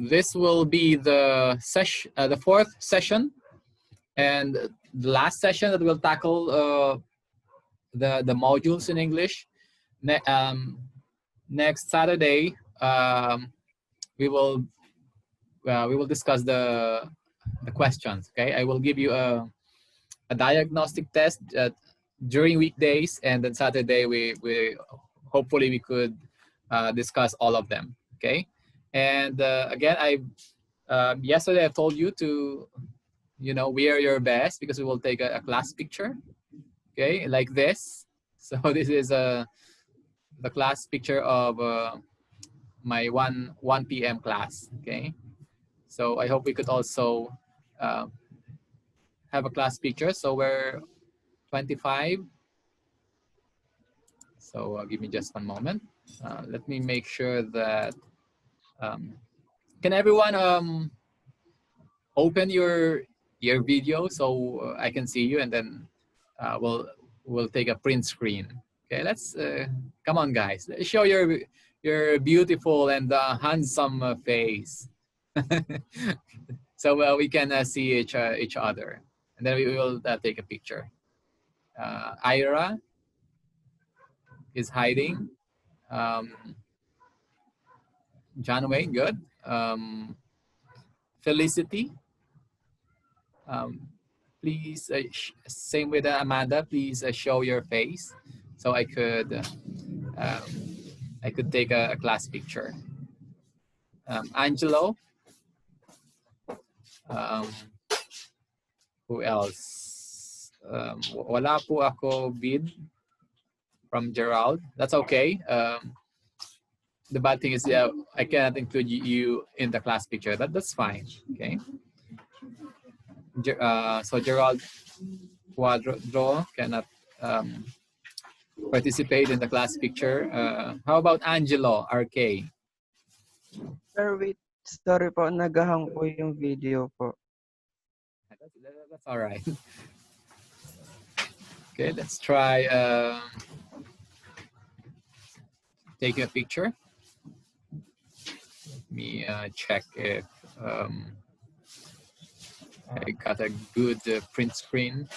This will be the fourth session, and the last session that will tackle the modules in English. Next Saturday, we will discuss the questions. Okay, I will give you a diagnostic test during weekdays, and then Saturday we hopefully we could discuss all of them. Okay, and again, yesterday I told you to wear your best because we will take a class picture. Okay, like this. So this is the class picture of my 1 p.m. class. Okay, so I hope we could also have a class picture. So we're 25. So give me just one moment. Let me make sure that can everyone open your video so I can see you, and then we'll take a print screen. Okay, let's come on, guys. Let's show your beautiful and handsome face, so we can see each other, and then we will take a picture. Ira is hiding. John Wayne, good. Felicity, please, same with Amanda, please show your face so I could take a class picture. Angelo, who else? Wala po ako bid from Gerald. That's okay. The bad thing is I cannot include you in the class picture. That's fine. Okay. So Gerald Quadro cannot participate in the class picture. How about Angelo RK? Sir, wait. Sorry po, nagahang po yung video po. That's all right. Okay, let's try taking a picture. Let me check if I got a good print screen.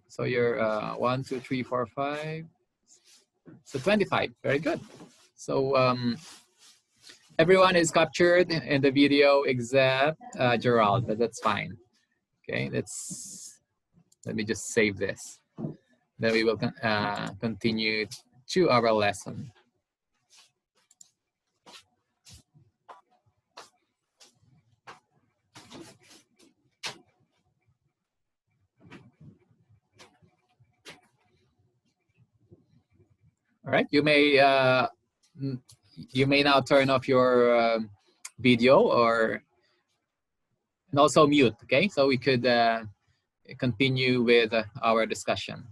So you're 1, 2, 3, 4, 5. So 25. Very good. So everyone is captured in the video except Gerald, but that's fine. Okay, let me just save this. Then we will continue to our lesson. All right, you may now turn off your video and also mute. Okay, so we could continue with our discussion.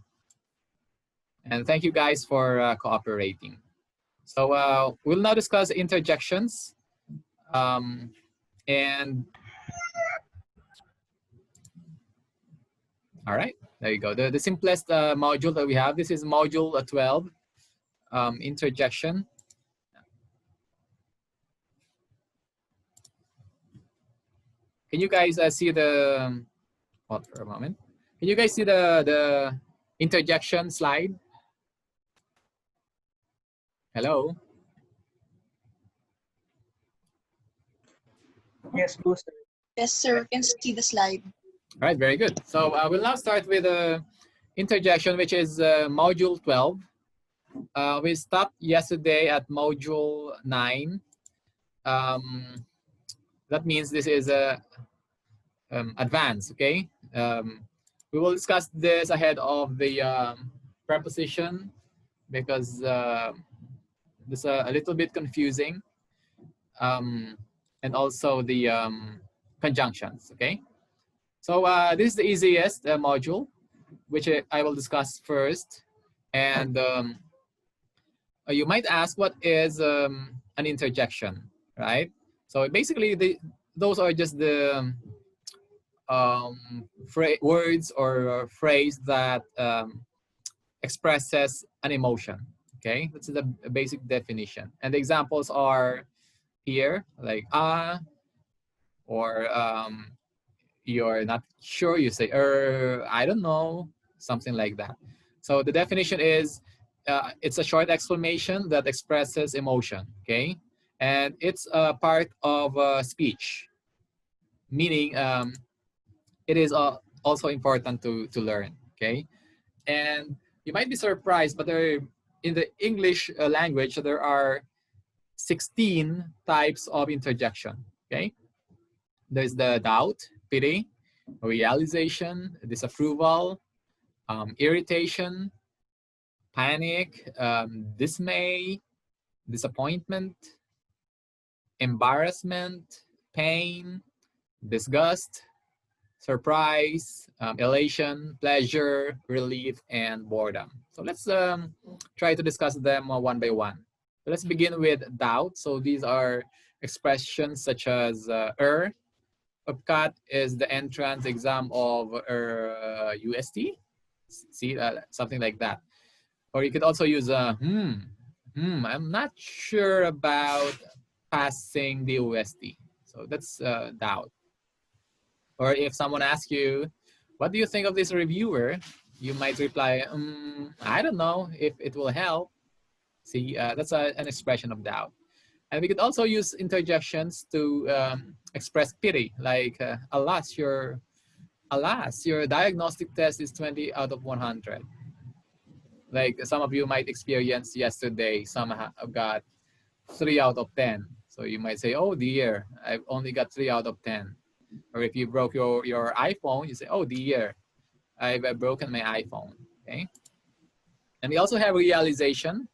And thank you guys for cooperating. So we'll now discuss interjections. And all right, there you go. The simplest module that we have, this is module 12, interjection. Can you guys see the, hold for a moment. Can you guys see the interjection slide? Hello? Yes, po, sir. Yes, sir. We can see the slide. All right, very good. So we'll now start with interjection, which is module 12. We stopped yesterday at module 9. That means this is advanced, okay? We will discuss this ahead of the preposition because this is a little bit confusing. And also the conjunctions, okay? So this is the easiest module, which I will discuss first. And you might ask, what is an interjection, right? So basically, those are just the words or phrase that expresses an emotion. Okay, that's the basic definition. And the examples are here, like or you're not sure, you say I don't know, something like that. So the definition is it's a short exclamation that expresses emotion. Okay, and it's a part of speech, meaning it is also important to learn. Okay, and you might be surprised, but in the English language there are 16 types of interjection. Okay, there's the doubt, pity, realization, disapproval, irritation, panic, dismay, disappointment, embarrassment, pain, disgust, surprise, elation, pleasure, relief, and boredom. So let's try to discuss them one by one. Let's begin with doubt. So these are expressions such as upcut is the entrance exam of UST. See, something like that. Or you could also use I'm not sure about passing the UST. So that's doubt. Or if someone asks you, what do you think of this reviewer? You might reply, I don't know if it will help. See, that's an expression of doubt. And we could also use interjections to express pity, like, alas, your diagnostic test is 20 out of 100. Like some of you might experience yesterday, some got 3 out of 10. So you might say, oh dear, I've only got 3 out of 10. Or if you broke your iPhone, you say, oh dear, I've broken my iPhone. Okay. And we also have realization,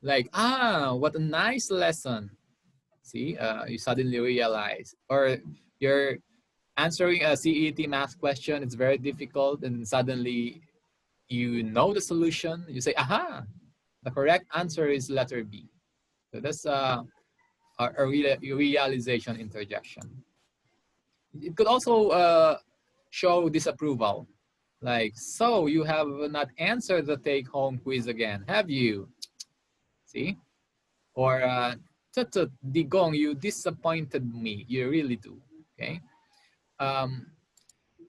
like, what a nice lesson. See, you suddenly realize. Or you're answering a CET math question, it's very difficult, and suddenly you know the solution. You say, aha, the correct answer is letter B. So that's a realization interjection. It could also show disapproval. Like, so you have not answered the take-home quiz again, have you? See? Or, tut digong, you disappointed me. You really do. Okay.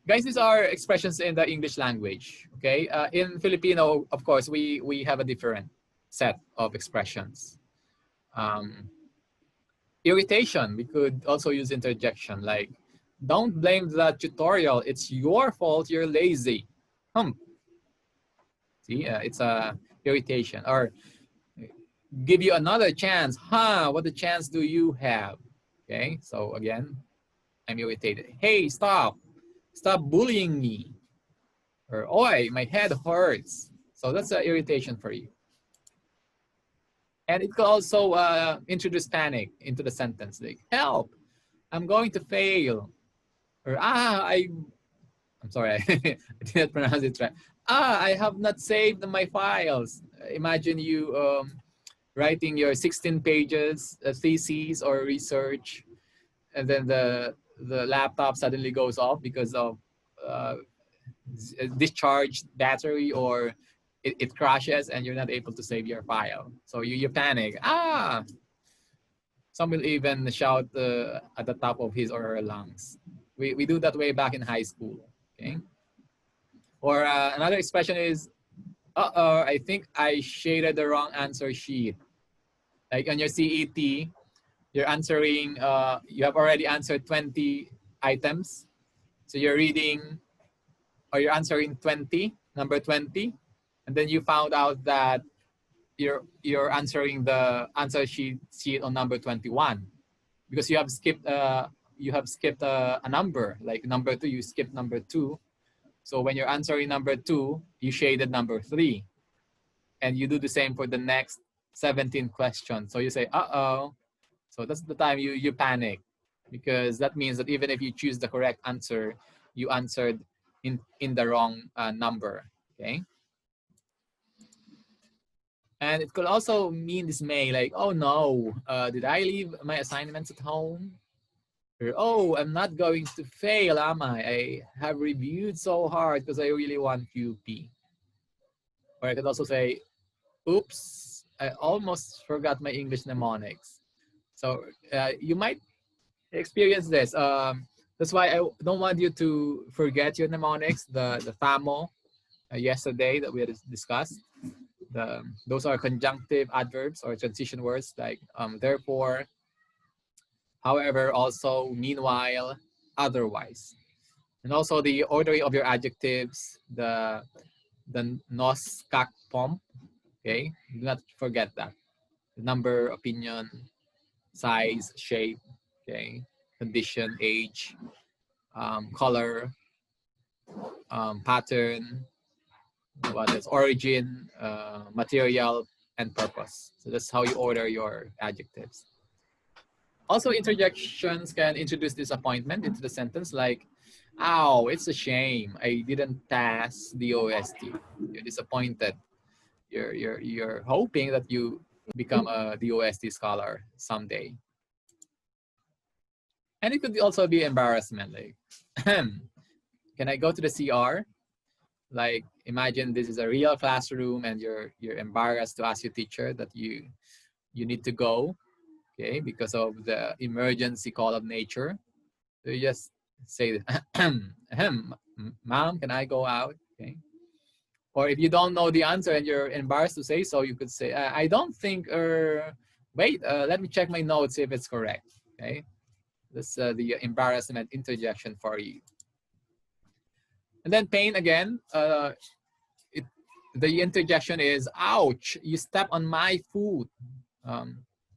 Guys, these are expressions in the English language. Okay. In Filipino, of course, we have a different set of expressions. Irritation, we could also use interjection, like, don't blame the tutorial. It's your fault. You're lazy. See, it's a irritation. Or give you another chance. What a chance do you have? Okay, so again, I'm irritated. Hey, stop bullying me. Or, oi, my head hurts. So that's an irritation for you. And it could also introduce panic into the sentence, like, help, I'm going to fail. Or, I'm sorry, I didn't pronounce it right. I have not saved my files. Imagine you writing your 16 pages thesis or research, and then the laptop suddenly goes off because of discharged battery, or it crashes and you're not able to save your file. So you panic. Some will even shout at the top of his or her lungs. We do that way back in high school. Okay. Or another expression is, I think I shaded the wrong answer sheet. Like on your CET, you're answering, you have already answered 20 items. So you're reading, or you're answering 20, number 20, and then you found out that you're answering the answer sheet on number 21 because you have skipped a number, like number 2, you skipped number 2. So when you're answering number 2, you shaded number 3, and you do the same for the next 17 questions. So you say, so that's the time you panic, because that means that even if you choose the correct answer, you answered in the wrong number. Okay. And it could also mean dismay, like, oh no, did I leave my assignments at home? Or, oh, I'm not going to fail, am I? I have reviewed so hard because I really want QP. Or I could also say, oops, I almost forgot my English mnemonics. So you might experience this. That's why I don't want you to forget your mnemonics, the FAMO yesterday that we had discussed. Those are conjunctive adverbs or transition words like therefore, however, also, meanwhile, otherwise. And also the ordering of your adjectives, the nos, kak, pom. Okay, do not forget that. Number, opinion, size, shape, okay, condition, age, color, pattern, what is origin, material, and purpose. So that's how you order your adjectives. Also, interjections can introduce disappointment into the sentence, like, "Ow, it's a shame I didn't pass the OST." You're disappointed. You're hoping that you become a DOST scholar someday. And it could also be embarrassment, like, can I go to the CR? Like, imagine this is a real classroom and you're embarrassed to ask your teacher that you need to go, okay, because of the emergency call of nature. So you just say, ma'am, can I go out? Okay. Or if you don't know the answer and you're embarrassed to say so, you could say, I don't think, wait, let me check my notes if it's correct. Okay. That's the embarrassment interjection for you. And then pain again, the interjection is, ouch, you step on my foot.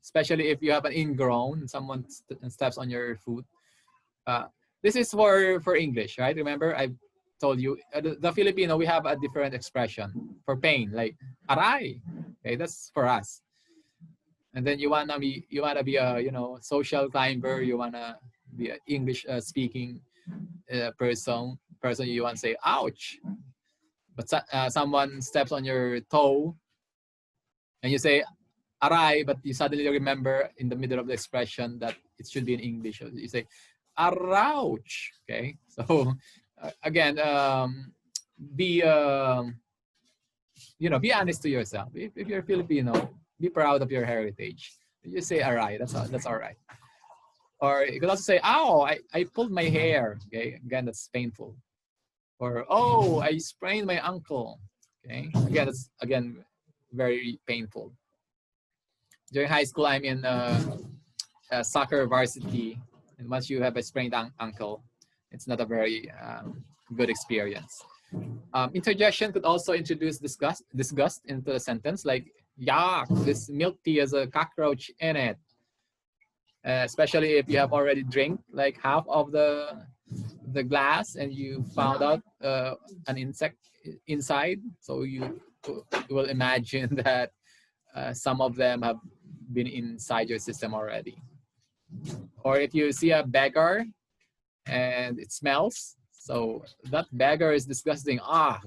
Especially if you have an ingrown, someone steps on your foot. This is for English, right? Remember, I told you, the Filipino, we have a different expression for pain, like aray. Okay, that's for us. And then you wanna be a social climber. You wanna be an English speaking person. You want to say ouch, but someone steps on your toe, and you say aray, but you suddenly remember in the middle of the expression that it should be in English. You say arouch. Okay, so again, be be honest to yourself. If you're Filipino, be proud of your heritage. You say aray. That's all right. Or you could also say, ow, I pulled my hair. Okay, again, that's painful. Or, oh, I sprained my ankle. Okay, again, that's very painful. During high school, I'm in soccer varsity, and once you have a sprained ankle, it's not a very good experience. Interjection could also introduce disgust into the sentence, like, yuck, this milk tea has a cockroach in it. Especially if you have already drank like half of the glass and you found out an insect inside. So you will imagine that some of them have been inside your system already. Or if you see a beggar and it smells, so that beggar is disgusting. Ugh,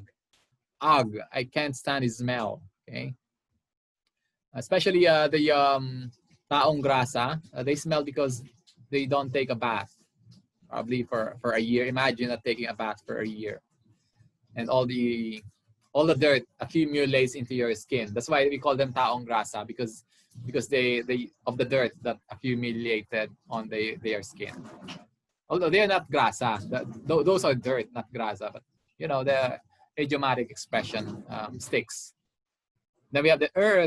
I can't stand his smell. Okay, especially the taong grasa, they smell because they don't take a bath, probably for a year. Imagine not taking a bath for a year, and all the dirt accumulates into your skin. That's why we call them taong grasa, because they of the dirt that accumulated on their skin. Although they are not grasa, those are dirt, not grasa, but the idiomatic expression sticks. Then we have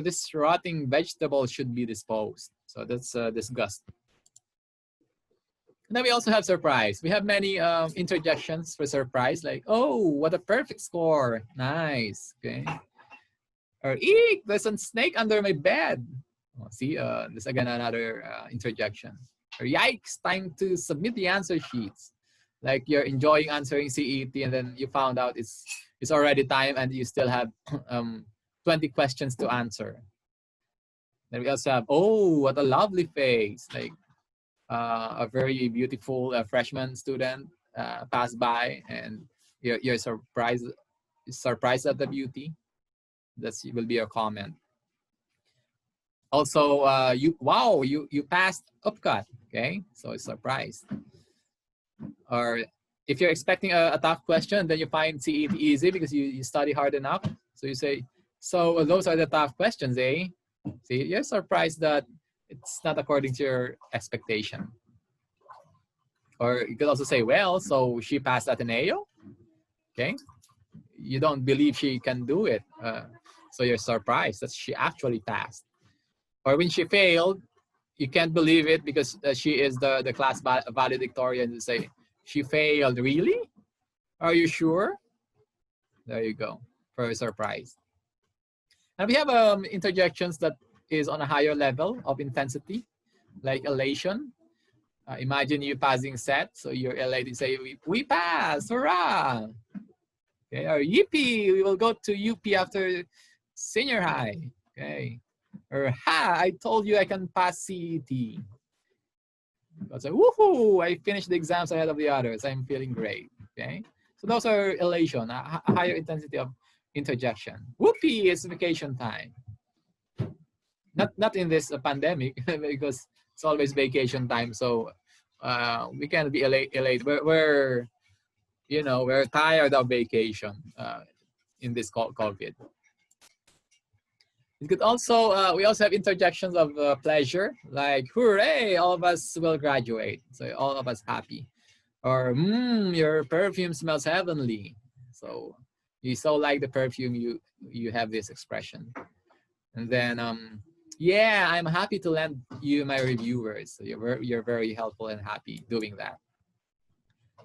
this rotting vegetable should be disposed. So that's disgust. And then we also have surprise. We have many interjections for surprise, like, oh, what a perfect score. Nice. Okay. Or, eek, there's a snake under my bed. Oh, see, this again another interjection. Or, yikes, time to submit the answer sheets. Like you're enjoying answering CET and then you found out it's already time and you still have 20 questions to answer. Then we also have, oh, what a lovely face. Like a very beautiful freshman student passed by and you're surprised at the beauty. That will be your comment. Also, you passed UPCAT. Okay, so it's surprised. Or if you're expecting a tough question, then you find CET easy because you study hard enough. So you say, So those are the tough questions, eh? See, you're surprised that it's not according to your expectation. Or you could also say, well, so she passed Ateneo, okay? You don't believe she can do it. So you're surprised that she actually passed. Or when she failed, you can't believe it because she is the class valedictorian. You say, she failed, really? Are you sure? There you go, for a surprise. And we have interjections that is on a higher level of intensity, like elation. Imagine you passing set, so you're elated, say, we passed, hurrah! Okay, or yippee, we will go to UP after senior high. Okay, or ha, I told you I can pass CET. Say, woohoo, I finished the exams ahead of the others. I'm feeling great. Okay, so those are elation, a higher intensity of interjection. Whoopee, it's vacation time. Not in this pandemic because it's always vacation time. So we can't be elate. We're you know, we're tired of vacation in this COVID. It could also, we also have interjections of pleasure, like, hooray, all of us will graduate. So all of us happy. Or, your perfume smells heavenly. So you so like the perfume, you have this expression. And then, yeah, I'm happy to lend you my reviewers. So you're very helpful and happy doing that.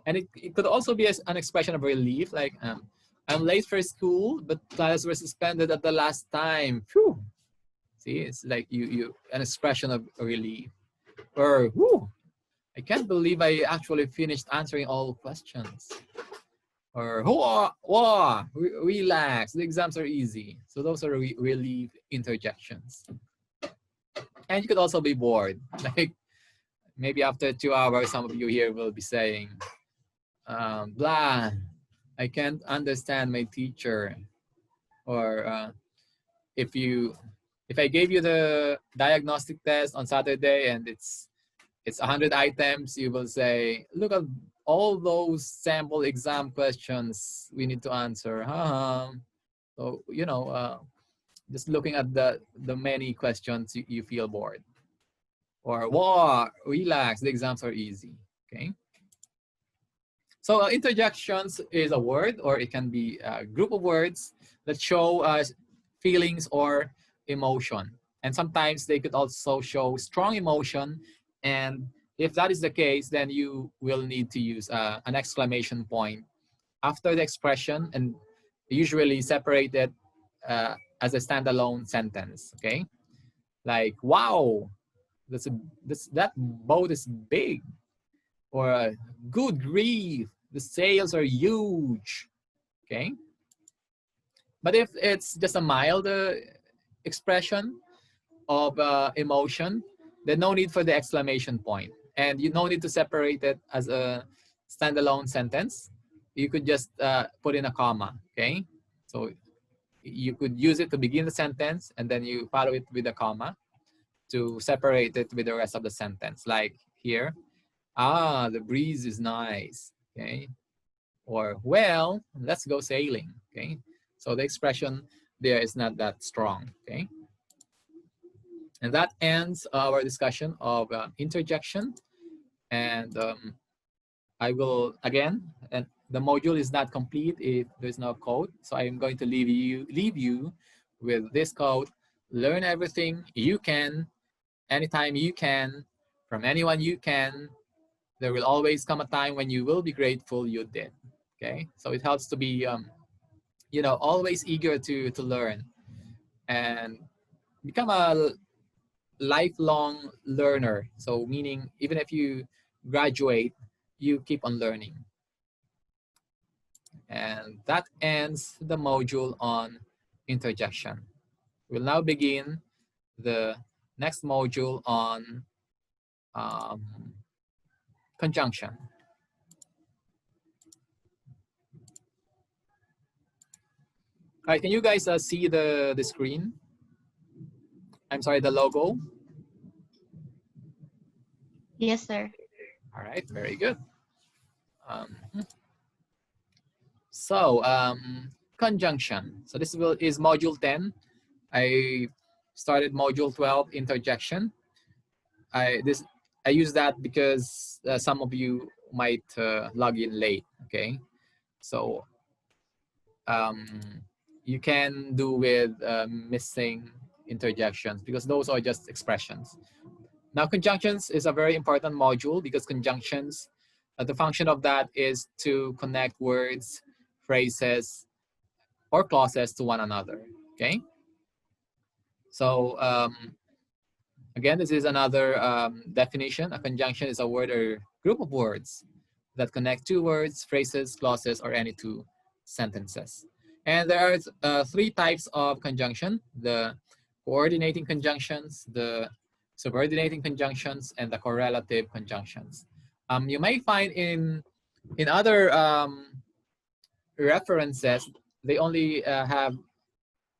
And it could also be an expression of relief, like, I'm late for school, but classes were suspended at the last time. Phew. See, it's like you an expression of relief. Or, whoo, I can't believe I actually finished answering all questions. Or, whoa, relax, the exams are easy. So those are relief interjections. And you could also be bored. Like, maybe after 2 hours, some of you here will be saying, blah, I can't understand my teacher. Or if I gave you the diagnostic test on Saturday and it's 100 items, you will say, look at all those sample exam questions we need to answer. So, you know, just looking at the many questions, you feel bored. Or, whoa, relax, the exams are easy, okay? So interjections is a word, or it can be a group of words that show feelings or emotion. And sometimes they could also show strong emotion. And if that is the case, then you will need to use an exclamation point after the expression and usually separate it as a standalone sentence, okay? Like, wow, that boat is big. Or good grief, the sales are huge, okay? But if it's just a mild expression of emotion, then no need for the exclamation point. And you no need to separate it as a standalone sentence. You could just put in a comma, okay? So you could use it to begin the sentence and then you follow it with a comma to separate it with the rest of the sentence. Like here, the breeze is nice, okay? Or, well, let's go sailing, okay? So the expression there is not that strong, okay? And that ends our discussion of interjection. And I will, again, and the module is not complete if there's no code. So I'm going to leave you with this code. Learn everything you can, anytime you can, from anyone you can. There will always come a time when you will be grateful you did, okay? So it helps to be, you know, always eager to learn and become a lifelong learner. So meaning even if you graduate, you keep on learning. And that ends the module on interjection. We'll now begin the next module on conjunction. All right, can you guys see the screen? I'm sorry, the logo? Yes, sir. All right, very good. So conjunction. So this is module 10. I started module 12, interjection. I use that because some of you might log in late, okay? So you can do with missing interjections because those are just expressions. Now, conjunctions is a very important module because conjunctions, the function of that is to connect words, phrases, or clauses to one another, okay? So again, this is another definition. A conjunction is a word or group of words that connect two words, phrases, clauses, or any two sentences. And there are three types of conjunction: the coordinating conjunctions, the subordinating conjunctions, and the correlative conjunctions. You may find in other references, they only have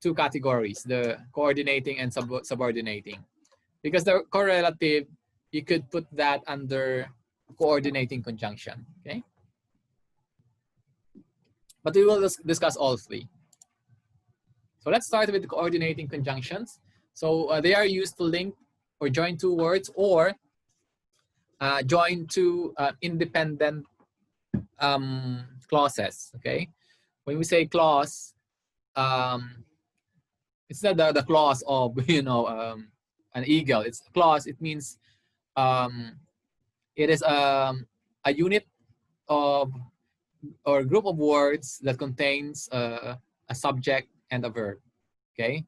two categories: the coordinating and subordinating. Because the correlative, you could put that under coordinating conjunction, okay? But we will discuss all three. So let's start with the coordinating conjunctions. So they are used to link or join two words or join two independent clauses, okay? When we say clause, it's not the clause of, an eagle. It's a clause. It means it is a unit of or group of words that contains a subject and a verb, okay?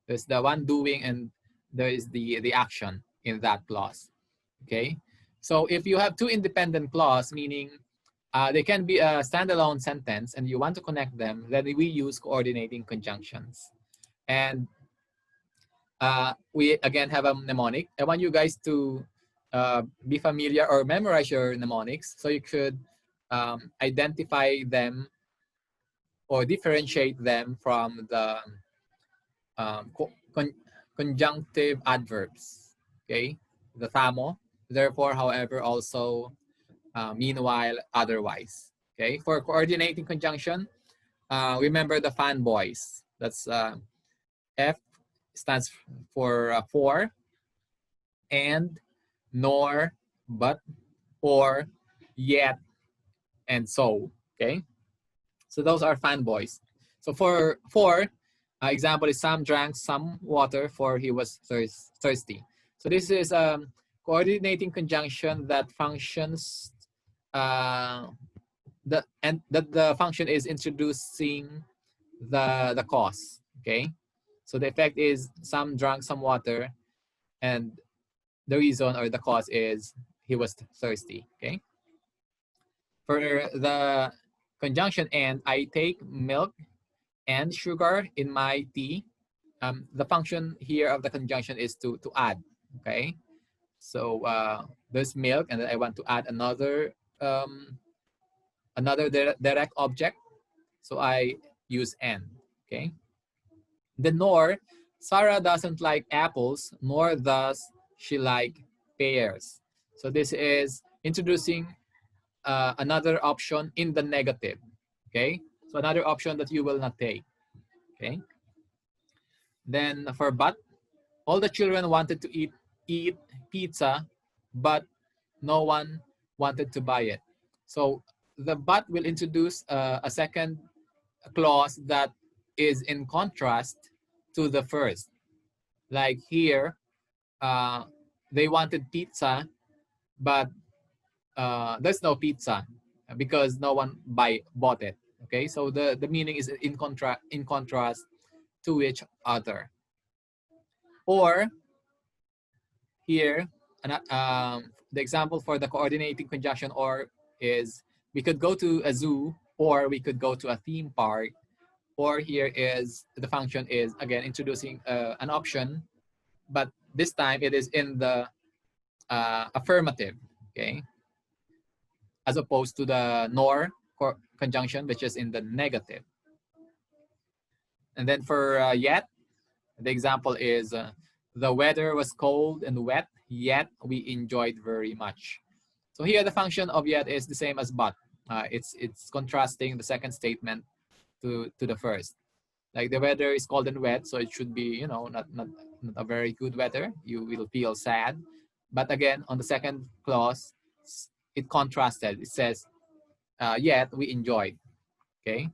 There's the one doing and there is the action in that clause, okay? So if you have two independent clause, meaning they can be a standalone sentence and you want to connect them, then we use coordinating conjunctions. And we again have a mnemonic. I want you guys to be familiar or memorize your mnemonics so you could identify them or differentiate them from the conjunctive adverbs, okay? The tamo, therefore, however, also, meanwhile, otherwise, okay? For coordinating conjunction, remember the fanboys. That's F stands for, and, nor, but, or, yet, and so, okay? So those are fanboys. So for example is Sam drank some water for he was thirsty. So this is a coordinating conjunction that functions the function is introducing the cause, okay? So the effect is Sam drank some water and the reason or the cause is he was thirsty, okay? For the conjunction and, I take milk and sugar in my tea. The function here of the conjunction is to add, okay? So there's milk and then I want to add another direct object. So I use and, okay? The nor, Sarah doesn't like apples, nor does she like pears. So this is introducing another option in the negative, okay? So another option that you will not take, okay? Then for but, all the children wanted to eat pizza, but no one wanted to buy it. So the but will introduce a second clause that is in contrast to the first. Like here, they wanted pizza, but there's no pizza because no one bought it. Okay, so the meaning is in contrast to each other. Or here, the example for the coordinating conjunction or is we could go to a zoo or we could go to a theme park. Or here is the function is again introducing an option, but this time it is in the affirmative, okay? As opposed to the nor conjunction, which is in the negative. And then for yet, the example is the weather was cold and wet, yet we enjoyed very much. So here the function of yet is the same as but. It's contrasting the second statement to the first. Like the weather is cold and wet, so it should be, you know, not a very good weather. You will feel sad. But again, on the second clause, it contrasted. It says, yet we enjoyed. Okay.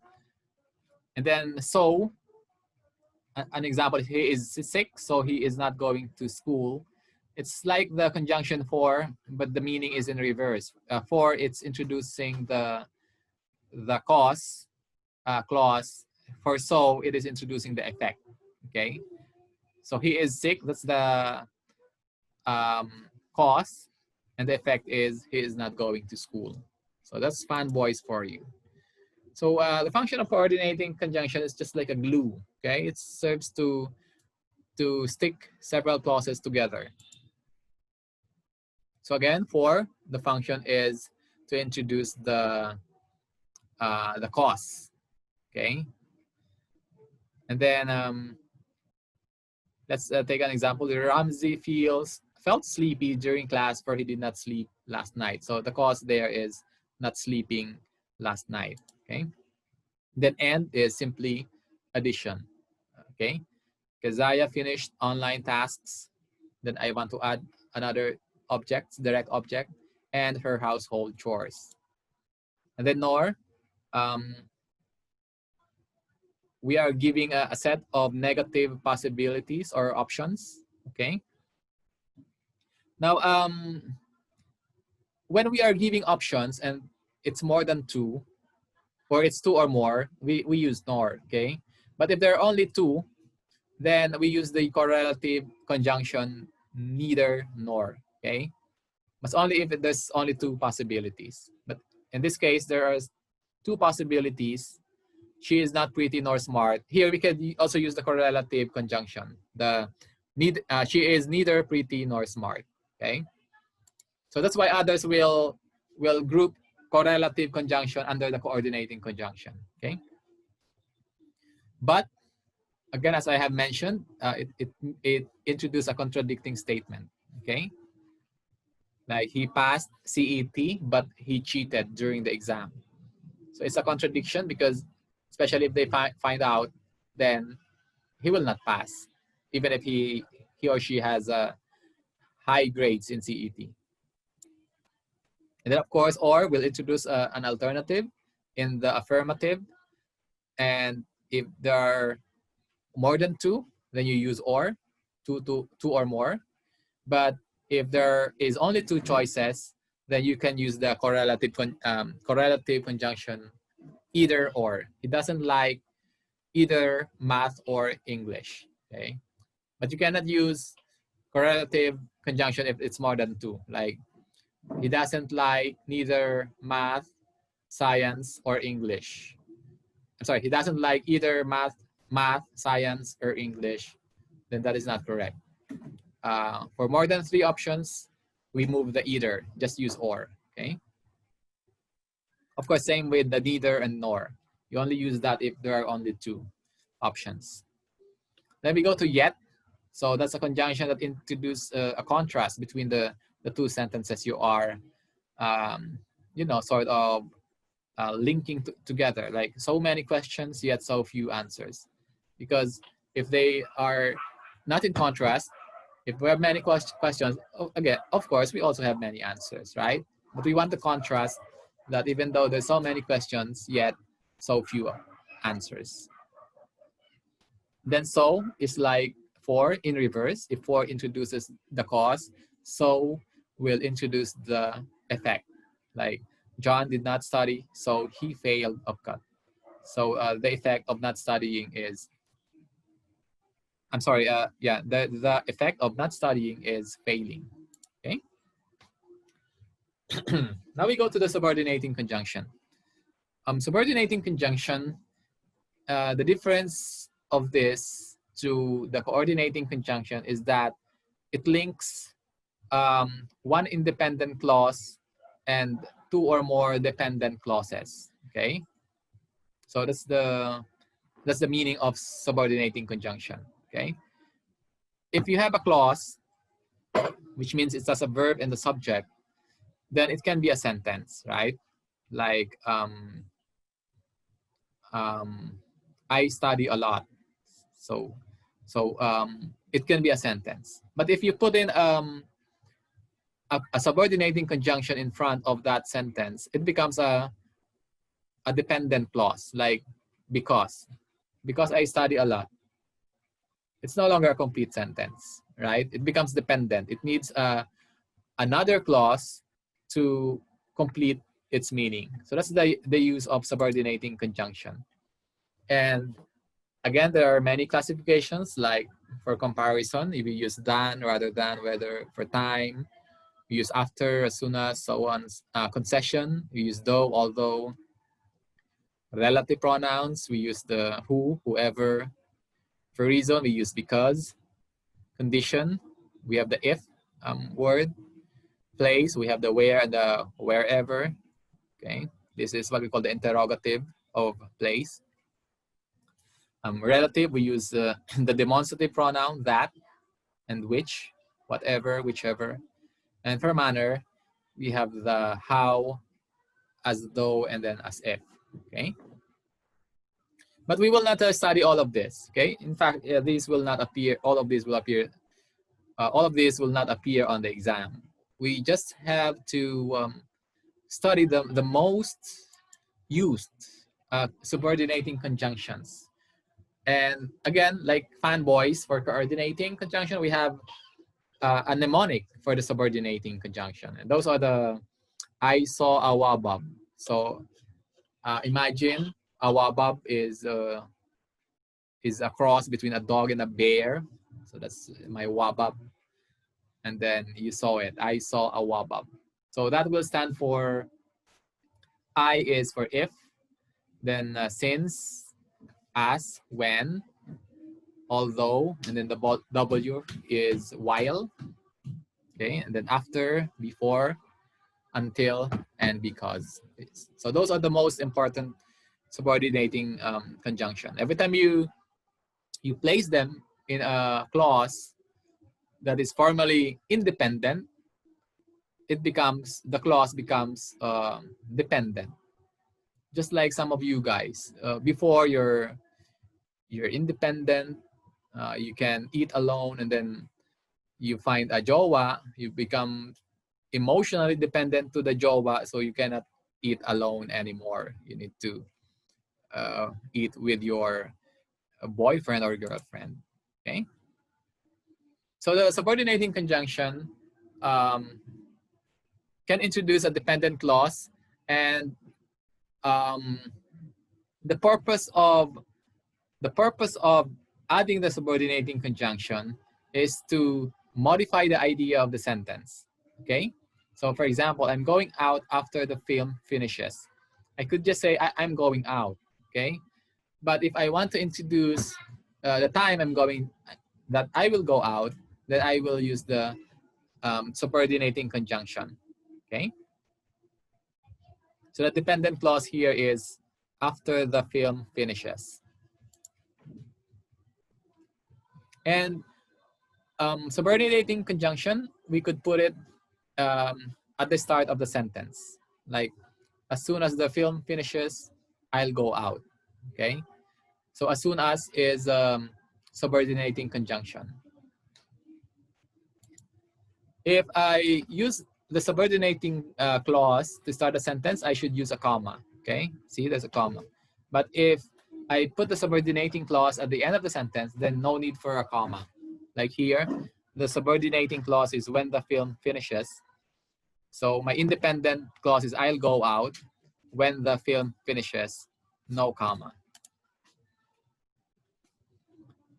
And then so, an example, he is sick, so he is not going to school. It's like the conjunction for, but the meaning is in reverse. For, it's introducing the cause clause. For so, it is introducing the effect. Okay, so he is sick. That's the cause, and the effect is he is not going to school. So that's fanboys for you. So the function of coordinating conjunction is just like a glue. Okay, it serves to stick several clauses together. So again, for the function is to introduce the cause. Okay, and then let's take an example. Ramsey felt sleepy during class, for he did not sleep last night. So the cause there is not sleeping last night. Okay. Then and is simply addition. Okay. Keziah finished online tasks. Then I want to add another object, direct object, and her household chores. And then nor, we are giving a set of negative possibilities or options. Okay. Now, when we are giving options and it's more than two, or it's two or more, we use nor. Okay. But if there are only two, then we use the correlative conjunction neither nor. Okay. But only if there's only two possibilities. But in this case, there are two possibilities. She is not pretty nor smart. Here we can also use the correlative conjunction. She is neither pretty nor smart. Okay. So that's why others will group correlative conjunction under the coordinating conjunction. Okay. But again, as I have mentioned, it introduced a contradicting statement. Okay. Like he passed CET, but he cheated during the exam. So it's a contradiction because, especially if they find out, then he will not pass, even if he or she has high grades in CET. And then of course, or will introduce an alternative in the affirmative. And if there are more than two, then you use or, two or more. But if there is only two choices, then you can use the correlative conjunction either or. It doesn't like either math or English. Okay, but you cannot use correlative conjunction if it's more than two. Like he doesn't like neither math, science, or English. I'm sorry, he doesn't like either math, science, or English. Then that is not correct. For more than three options, we move the either, just use or. Okay. Of course, same with the neither and nor. You only use that if there are only two options. Then we go to yet. So that's a conjunction that introduces a contrast between the two sentences you are, sort of linking together. Like so many questions, yet so few answers. Because if they are not in contrast, if we have many questions, again, of course, we also have many answers, right? But we want the contrast that even though there's so many questions, yet so few answers. Then so is like for in reverse. If for introduces the cause, so will introduce the effect. Like John did not study, so he failed UPCAT. So the effect of not studying is, the effect of not studying is failing. Okay. Now we go to the subordinating conjunction. Subordinating conjunction, the difference of this to the coordinating conjunction is that it links one independent clause and two or more dependent clauses. Okay, so that's the meaning of subordinating conjunction. Okay, if you have a clause, which means it's just a verb and the subject, then it can be a sentence, right? Like I study a lot. So it can be a sentence. But if you put in a subordinating conjunction in front of that sentence, it becomes a dependent clause, like because I study a lot. It's no longer a complete sentence, right? It becomes dependent. It needs another clause to complete its meaning. So that's the use of subordinating conjunction. And again, there are many classifications, like for comparison, if you use than rather than, whether for time, we use after, as soon as, so on. Concession, we use though, although. Relative pronouns, we use the who, whoever. For reason, we use because. Condition, we have the if word. Place, we have the where and the wherever. Okay, this is what we call the interrogative of place. Relative, we use the demonstrative pronoun that and which, whatever, whichever. And for manner, we have the how, as though, and then as if. Okay. But we will not study all of this. Okay. In fact, these will not appear. All of these will appear. All of these will not appear on the exam. We just have to study the most used subordinating conjunctions. And again, like fanboys for coordinating conjunction, we have a mnemonic for the subordinating conjunction. And those are the I saw a wabab. So imagine a wabab is a cross between a dog and a bear. So that's my wabab. And then you saw it. I saw a wabab. So that will stand for I is for if, then since, as, when, although, and then the W is while. Okay, and then after, before, until, and because. So those are the most important subordinating conjunction. Every time you place them in a clause that is formally independent, the clause becomes dependent. Just like some of you guys, before you're independent, you can eat alone, and then you find a jowa, you become emotionally dependent to the jowa, so you cannot eat alone anymore. You need to eat with your boyfriend or girlfriend. Okay. So the subordinating conjunction can introduce a dependent clause, and the purpose of adding the subordinating conjunction is to modify the idea of the sentence. Okay. So for example, I'm going out after the film finishes. I could just say I'm going out. Okay. But if I want to introduce the time that I will go out, then I will use the subordinating conjunction. Okay. So the dependent clause here is after the film finishes. And subordinating conjunction, we could put it at the start of the sentence. Like, as soon as the film finishes, I'll go out. Okay. So as soon as is subordinating conjunction. If I use the subordinating clause to start a sentence, I should use a comma. Okay. See, there's a comma. But if I put the subordinating clause at the end of the sentence, then no need for a comma. Like here, the subordinating clause is when the film finishes. So my independent clause is I'll go out when the film finishes, no comma.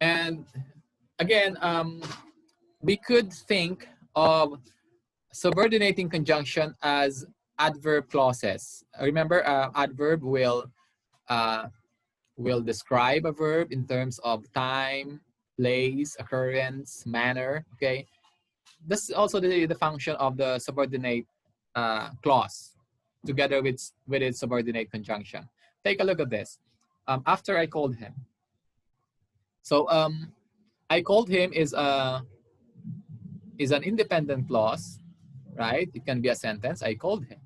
And again, we could think of subordinating conjunction as adverb clauses. Remember, adverb will describe a verb in terms of time, place, occurrence, manner. Okay, this is also the function of the subordinate clause, together with its subordinate conjunction. Take a look at this. After I called him. So I called him is an independent clause, right? It can be a sentence. I called him.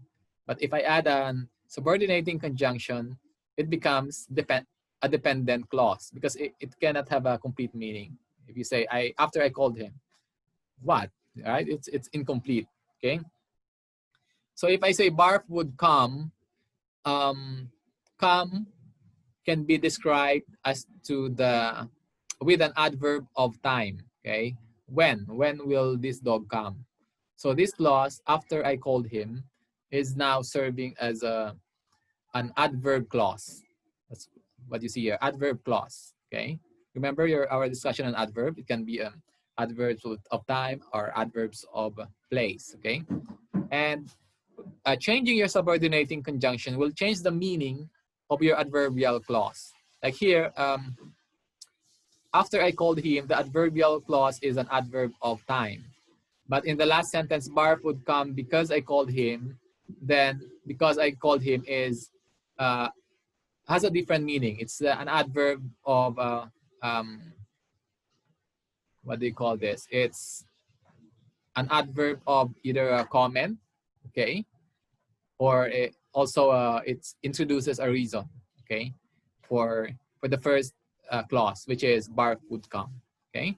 But if I add an subordinating conjunction it becomes a dependent clause because it cannot have a complete meaning. If you say, after I called him, what? Right? It's incomplete. Okay. So if I say Barf would come, come can be described as with an adverb of time. Okay. When will this dog come? So this clause, after I called him, is now serving as an adverb clause. That's what you see here, adverb clause. Okay. Remember our discussion on adverb. It can be adverbs of time or adverbs of place. Okay. And changing your subordinating conjunction will change the meaning of your adverbial clause. Like here, after I called him, the adverbial clause is an adverb of time. But in the last sentence, Barf would come because I called him. Then because I called him has a different meaning. It's an adverb of what do you call this? It's an adverb of either a comment, okay, or it introduces a reason, okay, for the first clause, which is Barf would come, okay.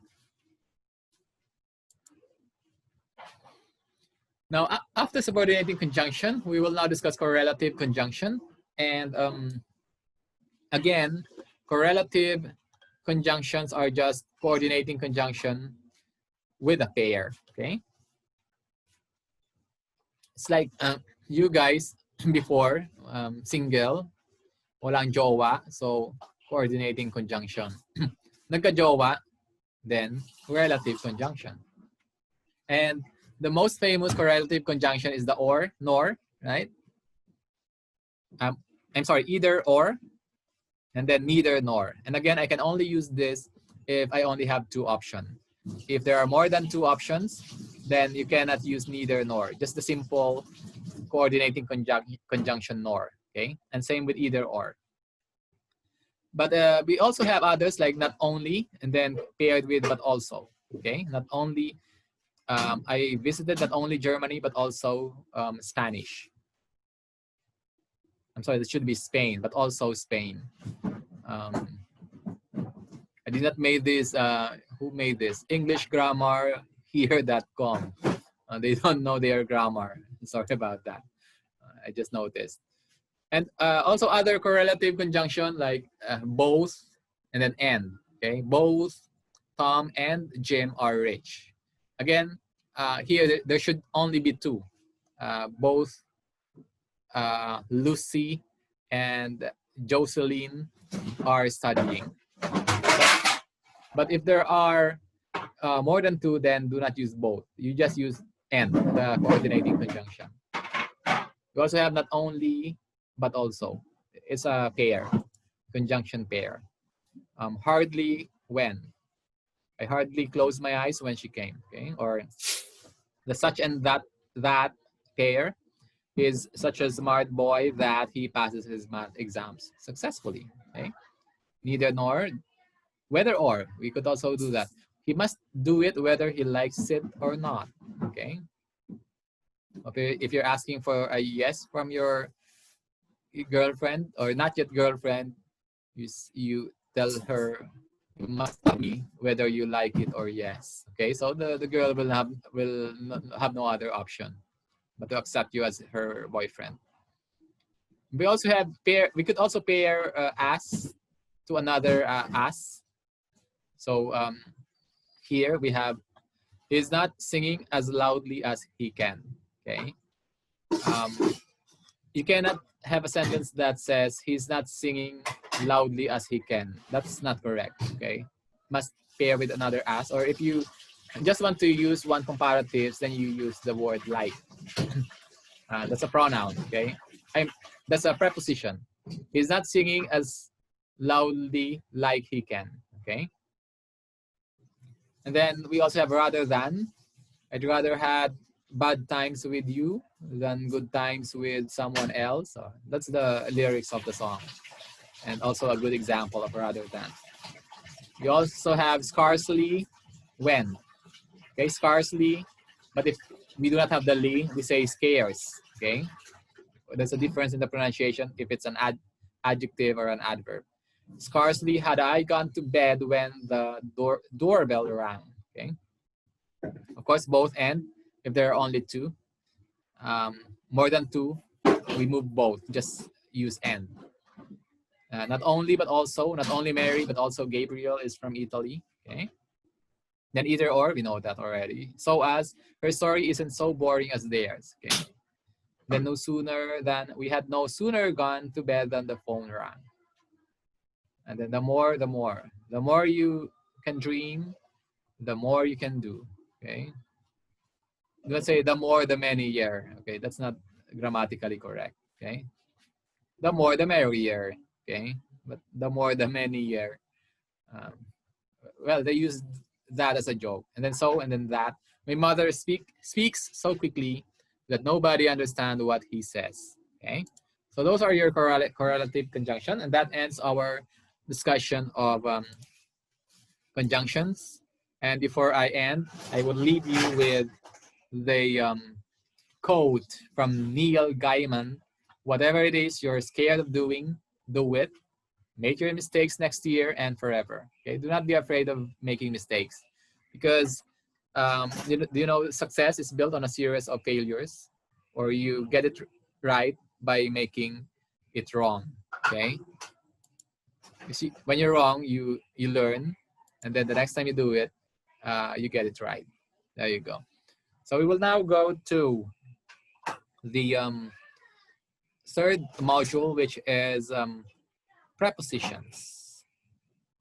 Now, after subordinating conjunction, we will now discuss correlative conjunction. And again, correlative conjunctions are just coordinating conjunction with a pair, okay? It's like you guys before, single, walang jowa, so coordinating conjunction. Nagka-jowa, then relative conjunction. And the most famous correlative conjunction is the or, nor, right? I'm sorry, either or, and then neither nor. And again, I can only use this if I only have two options. If there are more than two options, then you cannot use neither nor. Just the simple coordinating conjunction nor, okay? And same with either or. But we also have others like not only, and then paired with but also, okay? Not only, I visited not only Germany, but also Spanish. I'm sorry, that should be Spain, but also Spain. I did not make this, who made this? English grammar here.com. They don't know their grammar. Sorry about that. I just noticed. And also other correlative conjunction like both and then and, okay? Both Tom and Jim are rich. Again, here there should only be two. Both Lucy and Jocelyn are studying. But if there are more than two, then do not use both. You just use and, the coordinating conjunction. You also have not only, but also. It's a pair, conjunction pair. Hardly when. I hardly closed my eyes when she came, okay? Or the such and that pair is such a smart boy that he passes his math exams successfully, okay? Neither nor, whether or, we could also do that. He must do it whether he likes it or not, okay? Okay, if you're asking for a yes from your girlfriend or not yet girlfriend, you tell her you must tell me whether you like it or yes. Okay, so the girl will have no other option but to accept you as her boyfriend. We also have pair. We could also pair as to another as. So here we have, he's not singing as loudly as he can. Okay. You cannot have a sentence that says he's not singing loudly as he can. That's not correct. Okay. Must pair with another as, or if you just want to use one comparatives, then you use the word like. That's a pronoun. Okay. That's a preposition. He's not singing as loudly like he can. Okay. And then we also have rather than. I'd rather had bad times with you than good times with someone else. So that's the lyrics of the song. And also a good example of rather than. We also have scarcely when. Okay, scarcely. But if we do not have the li, we say scarce. Okay. There's a difference in the pronunciation if it's an adjective or an adverb. Scarcely had I gone to bed when the doorbell rang. Okay. Of course, both and. If there are only two, more than two, we move both. Just use and. Not only, but also. Not only Mary, but also Gabriel is from Italy. Okay. Then either or, we know that already. So as her story isn't so boring as theirs. Okay. Then we had no sooner gone to bed than the phone rang. And then the more you can dream, the more you can do. Okay. Let's say the more the merrier. Okay, that's not grammatically correct. Okay. The more the merrier. Okay. But the more the merrier. Um, well, they use that as a joke. And then so, and then that. My mother speaks so quickly that nobody understands what he says. Okay. So those are your correlative conjunction. And that ends our discussion of conjunctions. And before I end, I will leave you with the quote from Neil Gaiman: whatever it is you're scared of doing, do it. Make your mistakes next year and forever. Okay, do not be afraid of making mistakes, because you know success is built on a series of failures, or you get it right by making it wrong. Okay, you see, when you're wrong, you learn, and then the next time you do it, you get it right. There you go. So we will now go to the third module, which is prepositions.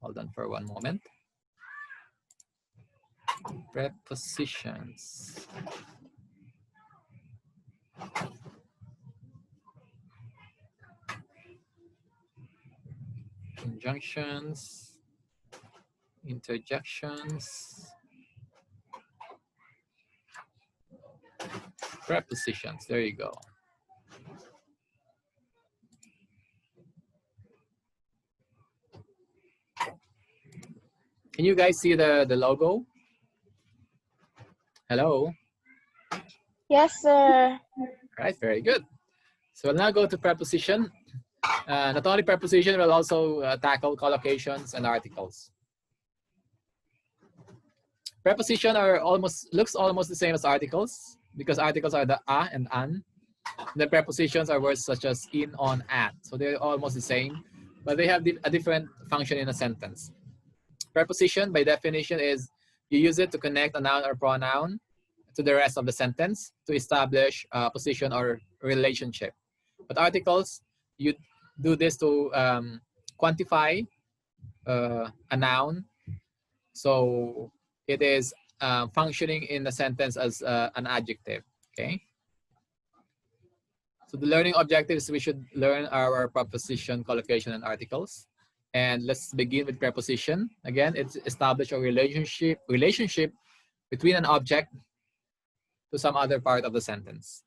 Hold on for one moment. Prepositions. Conjunctions. Interjections. Prepositions. There you go. Can you guys see the logo? Hello? Yes, sir. All right, very good. So we'll now go to preposition. Not only preposition, we'll also tackle collocations and articles. Preposition looks almost the same as articles, because articles are the a and an. The prepositions are words such as in, on, at. So they're almost the same, but they have a different function in a sentence. Preposition, by definition, is you use it to connect a noun or pronoun to the rest of the sentence to establish a position or relationship. But articles, you do this to quantify a noun. So it is functioning in the sentence as an adjective. Okay. So the learning objectives, we should learn our preposition, collocation, and articles. And let's begin with preposition. Again, it's establish a relationship between an object to some other part of the sentence.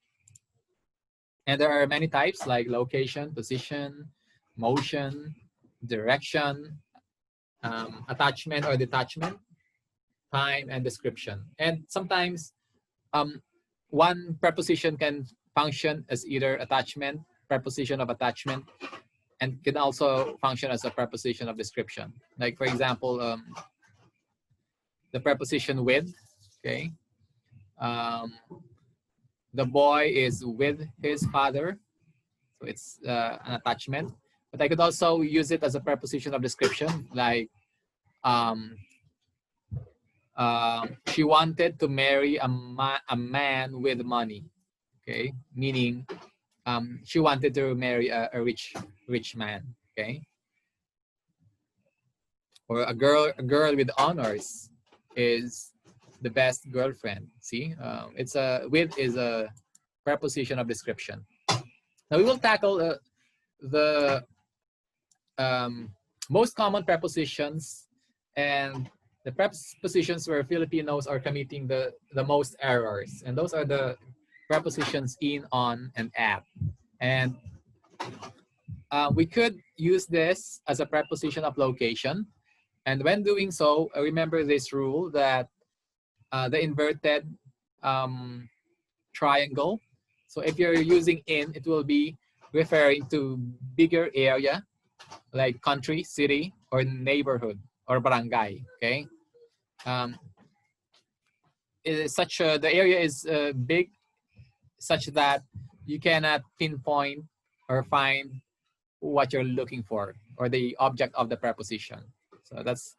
And there are many types like location, position, motion, direction, attachment or detachment, time, and description. And sometimes one preposition can function as either attachment, preposition of attachment, and can also function as a preposition of description. Like for example, the preposition with, okay? The boy is with his father, so it's an attachment. But I could also use it as a preposition of description, like she wanted to marry a man with money, okay? Meaning she wanted to marry a rich man, okay? Or a girl with honors is the best girlfriend. See, with is a preposition of description. Now we will tackle the most common prepositions and the prepositions where Filipinos are committing the most errors, and those are the prepositions in, on, and at. And we could use this as a preposition of location. And when doing so, remember this rule that the inverted triangle. So if you're using in, it will be referring to bigger area like country, city, or neighborhood or barangay. Okay, it is the area is big, such that you cannot pinpoint or find what you're looking for or the object of the preposition. So that's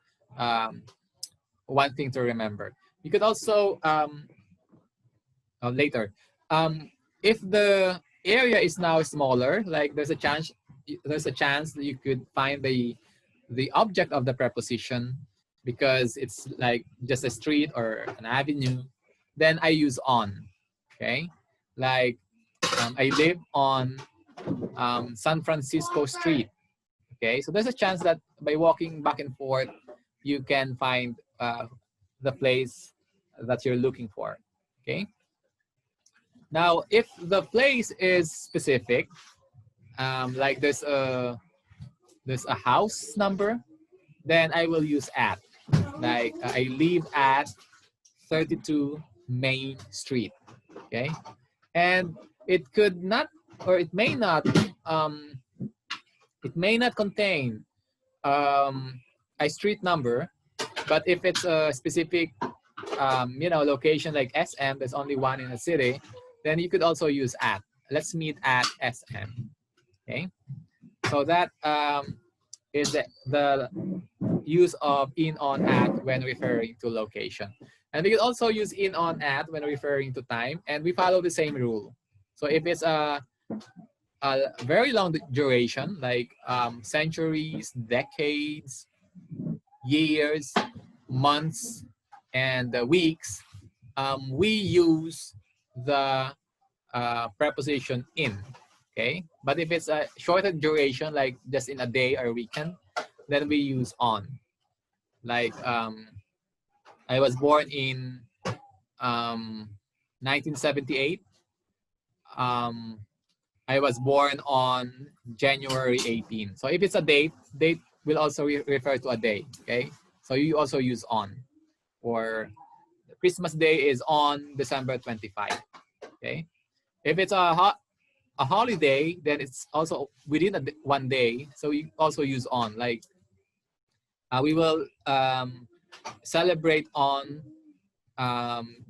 one thing to remember. You could also later, if the area is now smaller, like there's a chance that you could find the object of the preposition because it's like just a street or an avenue, then I use on. Okay, like I live on San Francisco Street. Okay, so there's a chance that by walking back and forth, you can find the place that you're looking for. Okay. Now, if the place is specific, like there's a house number, then I will use at. Like I live at 32 Main Street. Okay, and it could not, or it may not contain a street number, but if it's a specific location like SM, there's only one in a city, then you could also use at. Let's meet at SM. Okay, so that is the use of in, on, at when referring to location. And we could also use in, on, at when referring to time, and we follow the same rule. So if it's a very long duration, like centuries, decades, years, months, and weeks, we use the preposition in. Okay, but if it's a shorter duration, like just in a day or weekend, then we use on. Like I was born in 1978. I was born on January 18. So if it's a date will also refer to a day. Okay, so you also use on. Or Christmas Day is on December 25. Okay, if it's a holiday, then it's also within one day, so we also use on. Like we will celebrate on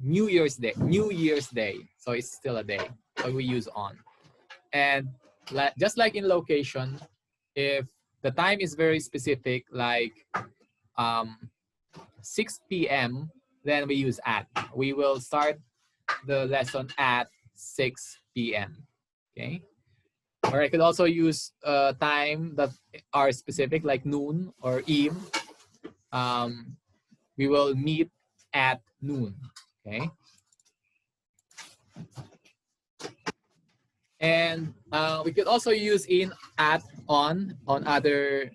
New Year's Day, so it's still a day, so we use on. And just like in location, if the time is very specific, like 6 p.m., then we use at. We will start the lesson at 6 p.m. Okay, or I could also use time that are specific, like noon or eve. We will meet at noon. Okay, and we could also use in, at, on other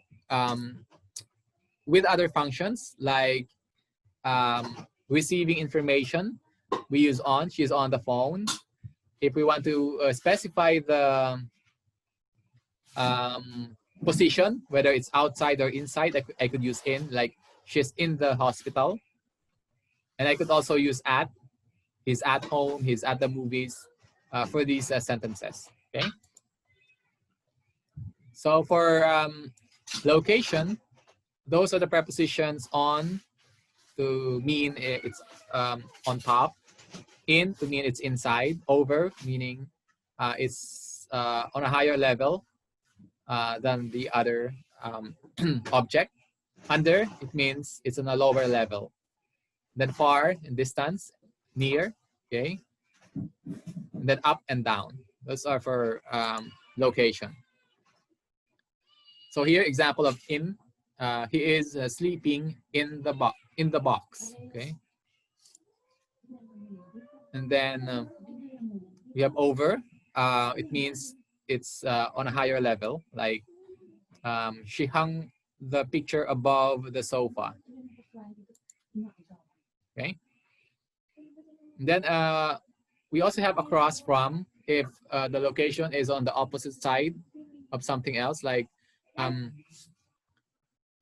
with other functions, like receiving information. We use on. She's on the phone. If we want to specify the position, whether it's outside or inside, I could use in, like she's in the hospital. And I could also use at. He's at home, he's at the movies, for these sentences. Okay. So for location, those are the prepositions. On to mean it's on top. In to mean it's inside. Over meaning it's on a higher level than the other object. Under, it means it's on a lower level. Then far and distance, near. Okay. And then up and down. Those are for location. So here, example of in. He is sleeping in the box. Okay. And then we have over. It means it's on a higher level. Like she hung the picture above the sofa. Okay. And then we also have across from, if the location is on the opposite side of something else, like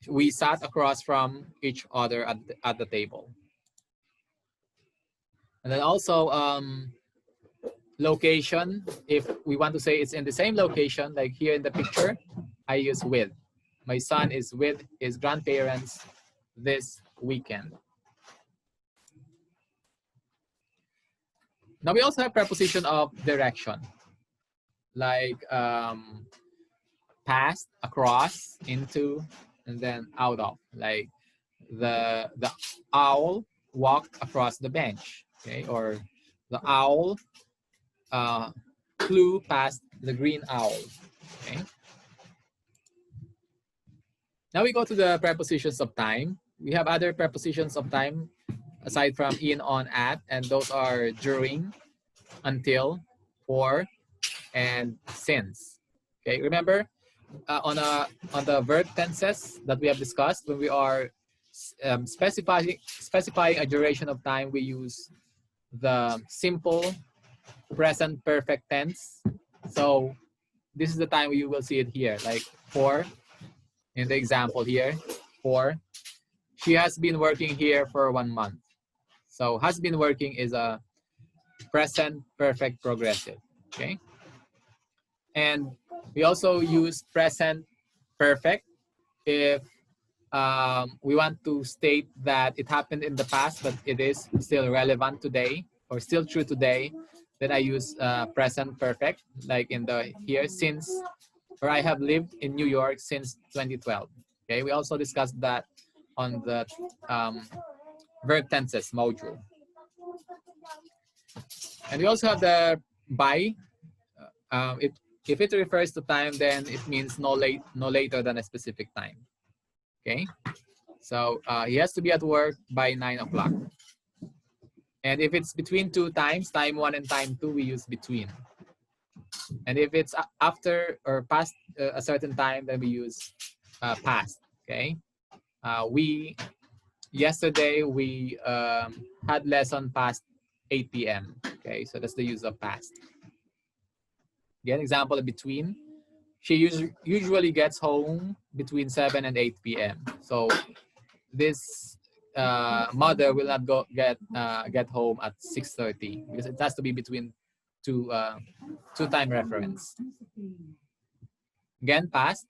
we sat across from each other at the table. And then also location, if we want to say it's in the same location, like here in the picture, I use with. My son is with his grandparents this weekend. Now we also have preposition of direction, like past, across, into, and then out of. Like the owl walked across the bench, okay? Or the owl flew past the green owl, okay? Now we go to the prepositions of time. We have other prepositions of time aside from in, on, at, and those are during, until, for, and since. Okay, remember on the verb tenses that we have discussed, when we are specifying a duration of time, we use the simple present perfect tense. So this is the time you will see it here, like for, in the example here, for, she has been working here for 1 month. So has been working is a present perfect progressive, okay? And we also use present perfect if we want to state that it happened in the past, but it is still relevant today or still true today. Then I use present perfect, like in the here, since, or I have lived in New York since 2012. Okay, we also discussed that on the verb tenses module. And we also have the by. If it refers to time, then it means no later than a specific time. Okay, so he has to be at work by 9 o'clock. And if it's between two times, time 1 and time 2, we use between. And if it's after or past a certain time, then we use past. Okay, yesterday we had lesson past 8 p.m. Okay, so that's the use of past. Again, example of between. She usually gets home between 7 and 8 p.m. So this mother will not get home at 6:30 because it has to be between two time reference. Again, past.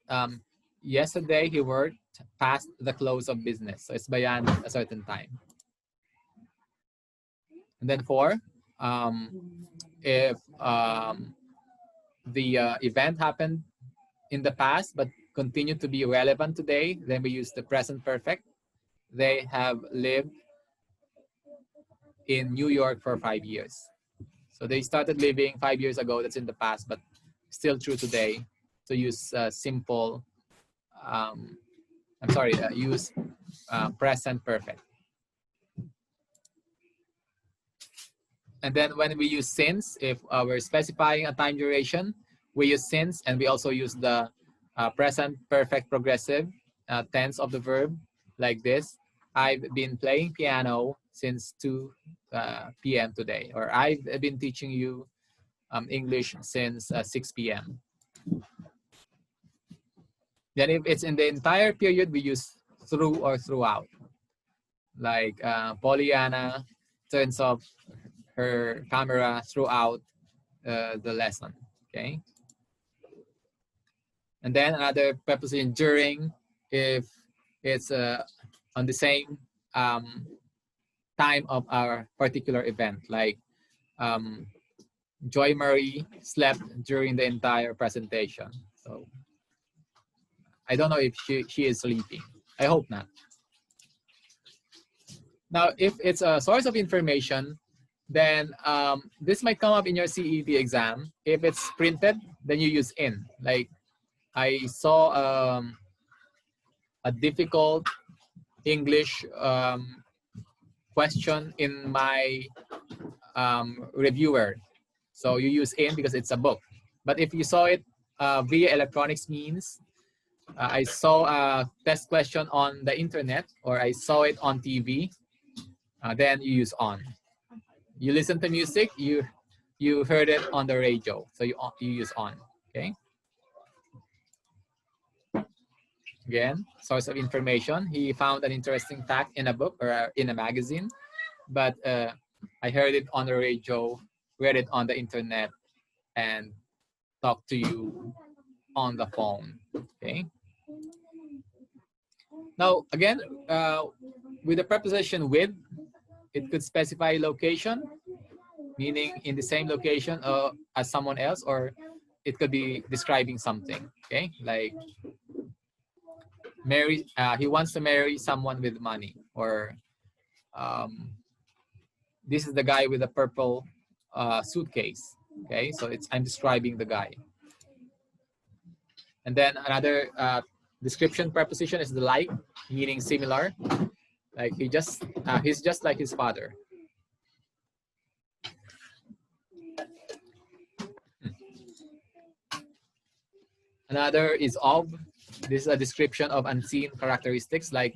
Yesterday he worked past the close of business, so it's beyond a certain time. And then for, if the event happened in the past but continue to be relevant today, then we use the present perfect. They have lived in New York for 5 years. So they started living 5 years ago, that's in the past, but still true today. So use simple, use present perfect. And then when we use since, if we're specifying a time duration, we use since, and we also use the present perfect progressive tense of the verb, like this. I've been playing piano since 2 p.m. today, or I've been teaching you English since 6 p.m. Then if it's in the entire period, we use through or throughout. Like Pollyanna turns off her camera throughout the lesson, okay? And then another preposition during, if it's on the same time of our particular event, like Joy Marie slept during the entire presentation. So I don't know if she is sleeping. I hope not. Now, if it's a source of information, then this might come up in your CET exam. If it's printed, then you use in. Like I saw a difficult English question in my reviewer. So you use in because it's a book. But if you saw it via electronics means, I saw a test question on the internet, or I saw it on TV, then you use on. You listen to music, you heard it on the radio, so you use on, okay? Again, source of information. He found an interesting fact in a book or in a magazine, but I heard it on the radio read it on the internet and talk to you on the phone. Okay. Now, again, with the preposition with, it could specify location, meaning in the same location as someone else, or it could be describing something. Okay, like marry. He wants to marry someone with money, or this is the guy with a purple suitcase. Okay, so I'm describing the guy. And then another description preposition is the like, meaning similar. Like he's just like his father. Another is of. This is a description of unseen characteristics, like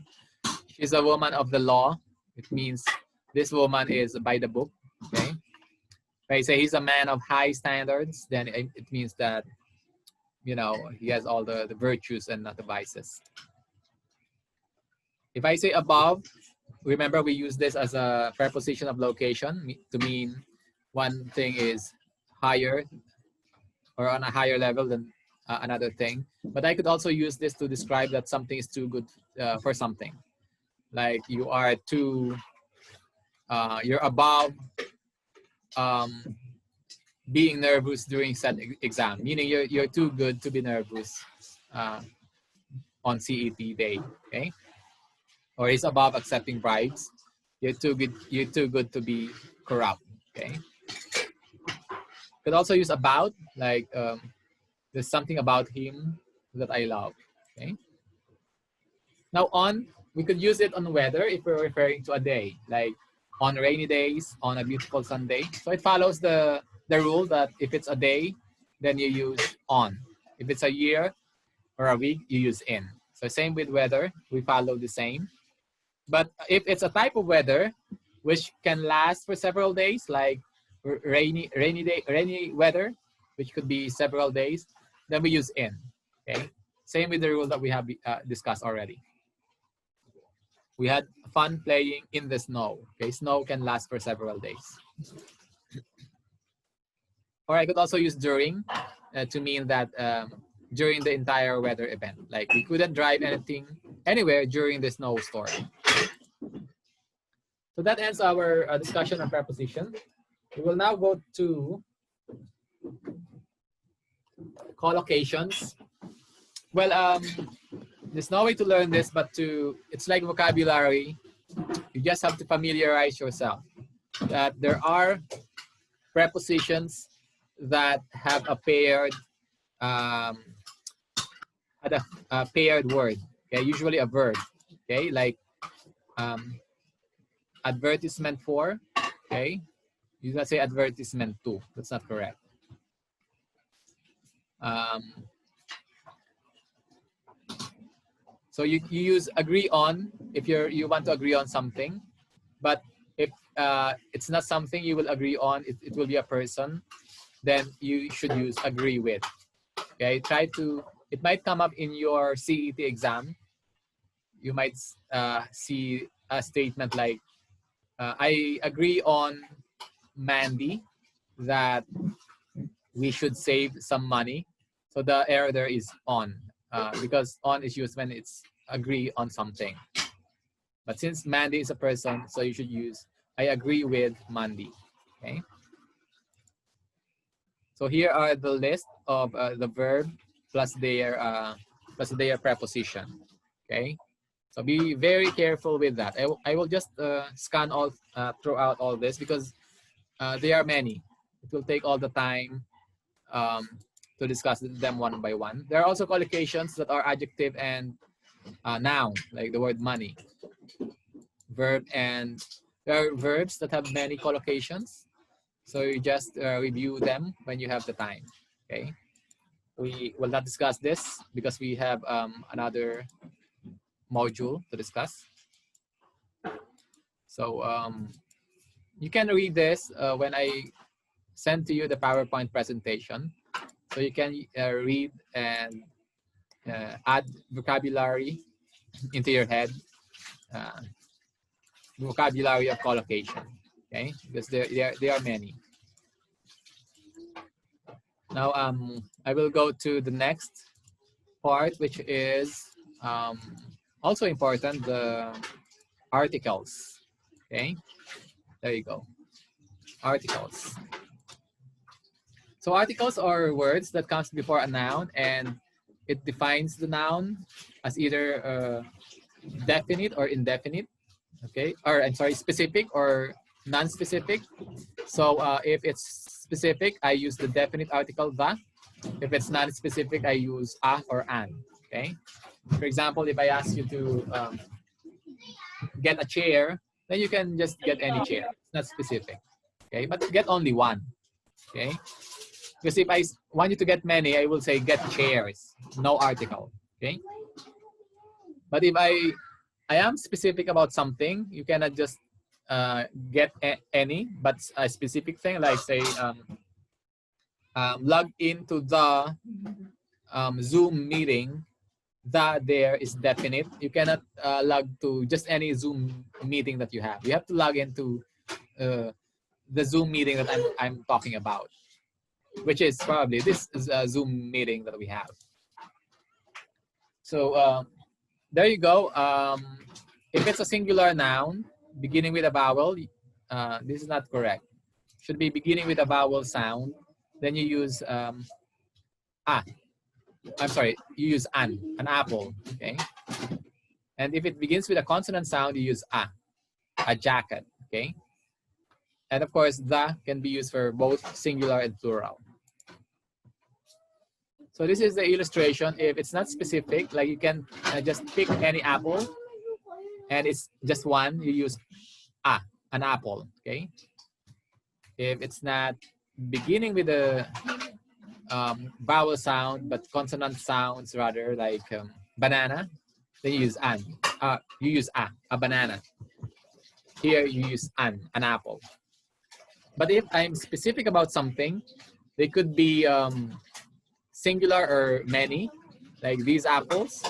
she's a woman of the law. It means this woman is by the book. Okay. If I say he's a man of high standards, then it means that, you know, he has all the virtues and not the vices. If I say above, remember we use this as a preposition of location to mean one thing is higher or on a higher level than another thing. But I could also use this to describe that something is too good for something. Like you are you're above being nervous during said exam, meaning you're too good to be nervous on CET day. Okay. Or he's above accepting bribes. You're too good to be corrupt. Okay. Could also use about, like there's something about him that I love. Okay. Now on, we could use it on weather if we're referring to a day, like on rainy days, on a beautiful Sunday. So it follows the rule that if it's a day, then you use on. If it's a year or a week, you use in. So same with weather, we follow the same. But if it's a type of weather which can last for several days, like rainy weather, which could be several days, then we use in. Okay. Same with the rule that we have discussed already. We had fun playing in the snow. Okay, snow can last for several days. Or I could also use during to mean that during the entire weather event, like we couldn't drive anywhere during the snowstorm. So that ends our discussion on preposition. We will now go to collocations. Well, there's no way to learn this, but it's like vocabulary. You just have to familiarize yourself that there are prepositions that have a paired word. Okay, usually a verb. Okay, like advertisement for. Okay, you can say advertisement to. That's not correct. So you use agree on if you want to agree on something, but if it's not something you will agree on, it will be a person, then you should use agree with. Okay, it might come up in your CET exam. You might see a statement like, I agree on Mandy that we should save some money. So the error there is on, because on is used when it's agree on something. But since Mandy is a person, so you should use I agree with Mandy. Okay. So here are the list of the verb plus their preposition. Okay. So be very careful with that. I will just scan all throughout all this because there are many. It will take all the time to discuss them one by one. There are also collocations that are adjective and noun, like the word money. Verb, and there are verbs that have many collocations. So you just review them when you have the time. Okay. We will not discuss this because we have another module to discuss. So you can read this when I send to you the PowerPoint presentation. So you can read and add vocabulary into your head, vocabulary of collocation. Okay, because there are many. Now, I will go to the next part, which is also important, the articles. Okay, there you go. Articles. So articles are words that comes before a noun, and it defines the noun as either definite or indefinite. Okay, or I'm sorry, specific or non-specific. So if it's specific, I use the definite article the. If it's non-specific, I use a or an. Okay. For example, if I ask you to get a chair, then you can just get any chair. It's not specific. Okay, but get only one. Okay. Because if I want you to get many, I will say get chairs. No article. Okay. But if I am specific about something, you cannot just get any, but a specific thing, like say log into the Zoom meeting. That there is definite. You cannot log to just any Zoom meeting that you have. You have to log into the Zoom meeting that I'm talking about, which is probably this Zoom meeting that we have. So there you go. If it's a singular noun beginning with a vowel, this is not correct. Should be beginning with a vowel sound. Then you use I'm sorry, you use an apple, okay? And if it begins with a consonant sound, you use a jacket, okay? And of course, the can be used for both singular and plural. So this is the illustration. If it's not specific, like you can just pick any apple, and it's just one, you use an apple, okay? If it's not beginning with a vowel sound, but consonant sounds rather, like banana, then you use an. You use a banana. Here you use an apple. But if I'm specific about something, they could be singular or many, like these apples.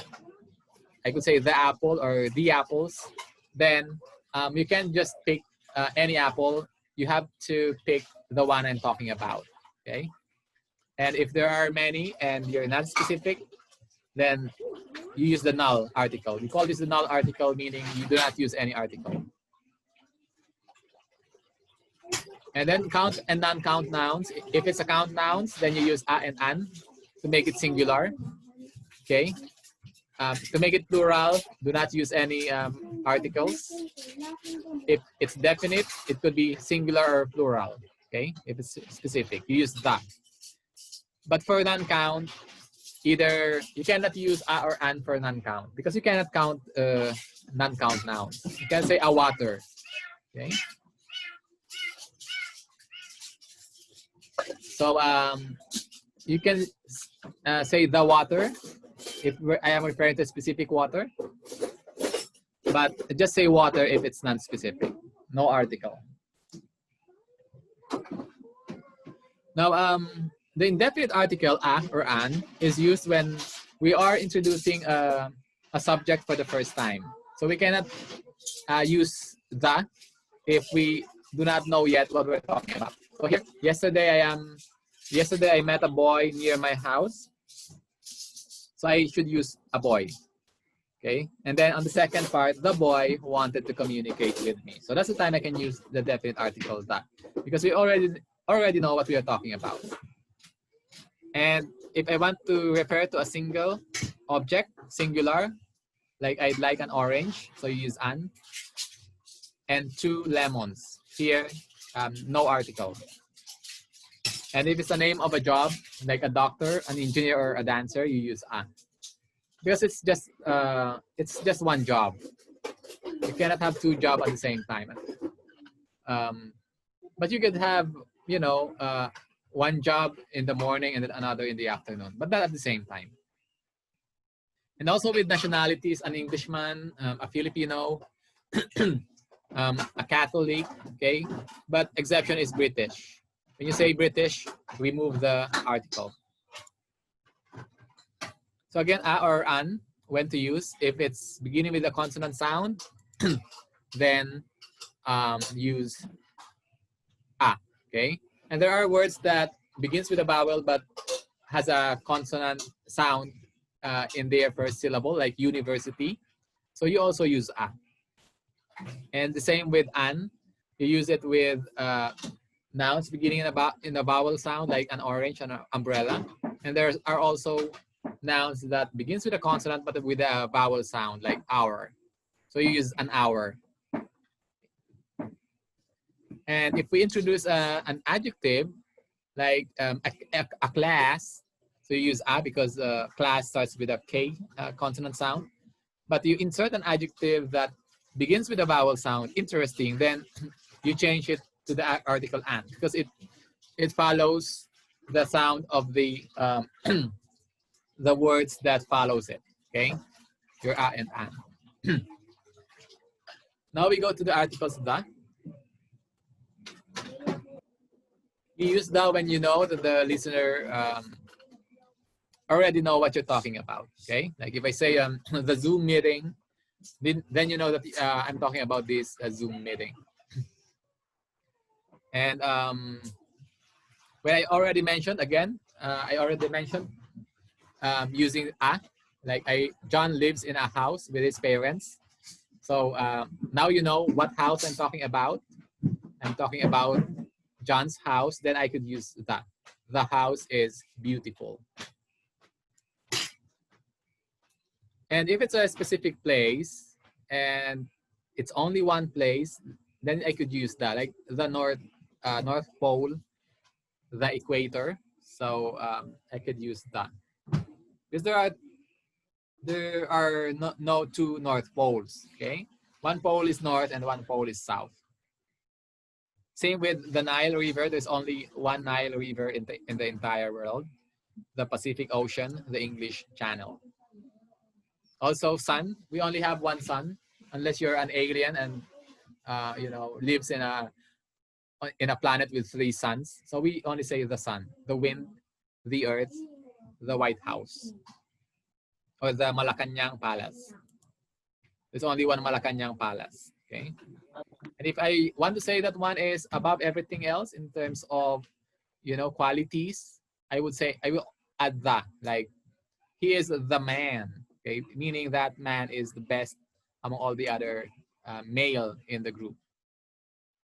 I could say the apple or the apples. Then you can just pick any apple. You have to pick the one I'm talking about, okay? And if there are many and you're not specific, then you use the null article. We call this the null article, meaning you do not use any article. And then count and non-count nouns. If it's a count nouns, then you use a and an to make it singular. Okay. To make it plural, do not use any articles. If it's definite, it could be singular or plural. Okay. If it's specific, you use the. But for non-count, either you cannot use a or an for non-count because you cannot count non-count nouns. You can say a water. Okay. So you can say the water if I am referring to specific water, but just say water if it's non-specific, no article. Now, the indefinite article a or an is used when we are introducing a subject for the first time. So we cannot use the if we do not know yet what we're talking about. So here, yesterday I met a boy near my house. So I should use a boy. Okay. And then on the second part, the boy wanted to communicate with me. So that's the time I can use the definite article that, because we already know what we are talking about. And if I want to refer to a single object, singular, like I'd like an orange, so you use an. And 2 lemons. Here, no article. And if it's the name of a job, like a doctor, an engineer, or a dancer, you use a. Because it's just one job. You cannot have 2 jobs at the same time. But you could have, you know, one job in the morning and then another in the afternoon, but not at the same time. And also with nationalities, an Englishman, a Filipino, a Catholic, okay? But exception is British. When you say British, remove the article. So again, a or an, when to use. If it's beginning with a consonant sound, then use a, okay? And there are words that begins with a vowel but has a consonant sound in their first syllable, like university. So you also use a. And the same with an. You use it with nouns beginning in a vowel sound, like an orange and an umbrella. And there are also nouns that begins with a consonant but with a vowel sound, like hour. So you use an hour. And if we introduce an adjective, like a class, so you use a because class starts with a K consonant sound. But you insert an adjective that begins with a vowel sound, interesting, then you change it to the article an, because it follows the sound of the the words that follows it. Okay, your a and an. Now we go to the articles the. You use the when you know that the listener already know what you're talking about. Okay, like if I say the Zoom meeting, then you know that I'm talking about this Zoom meeting. And when I already mentioned again, using a, like John lives in a house with his parents. So now you know what house I'm talking about. I'm talking about John's house. Then I could use that. The house is beautiful. And if it's a specific place and it's only one place, then I could use that, like the North Pole, the equator. So I could use that. Because there are no two North Poles, okay? One pole is north and one pole is south. Same with the Nile River. There's only one Nile River in the entire world, the Pacific Ocean, the English Channel. Also, sun. We only have one sun, unless you're an alien and lives in a planet with 3 suns. So we only say the sun, the wind, the earth, the White House, or the Malacanang Palace. There's only one Malacanang Palace. Okay. And if I want to say that one is above everything else in terms of qualities, I would say I will add the, like he is the man. Okay, meaning that man is the best among all the other male in the group.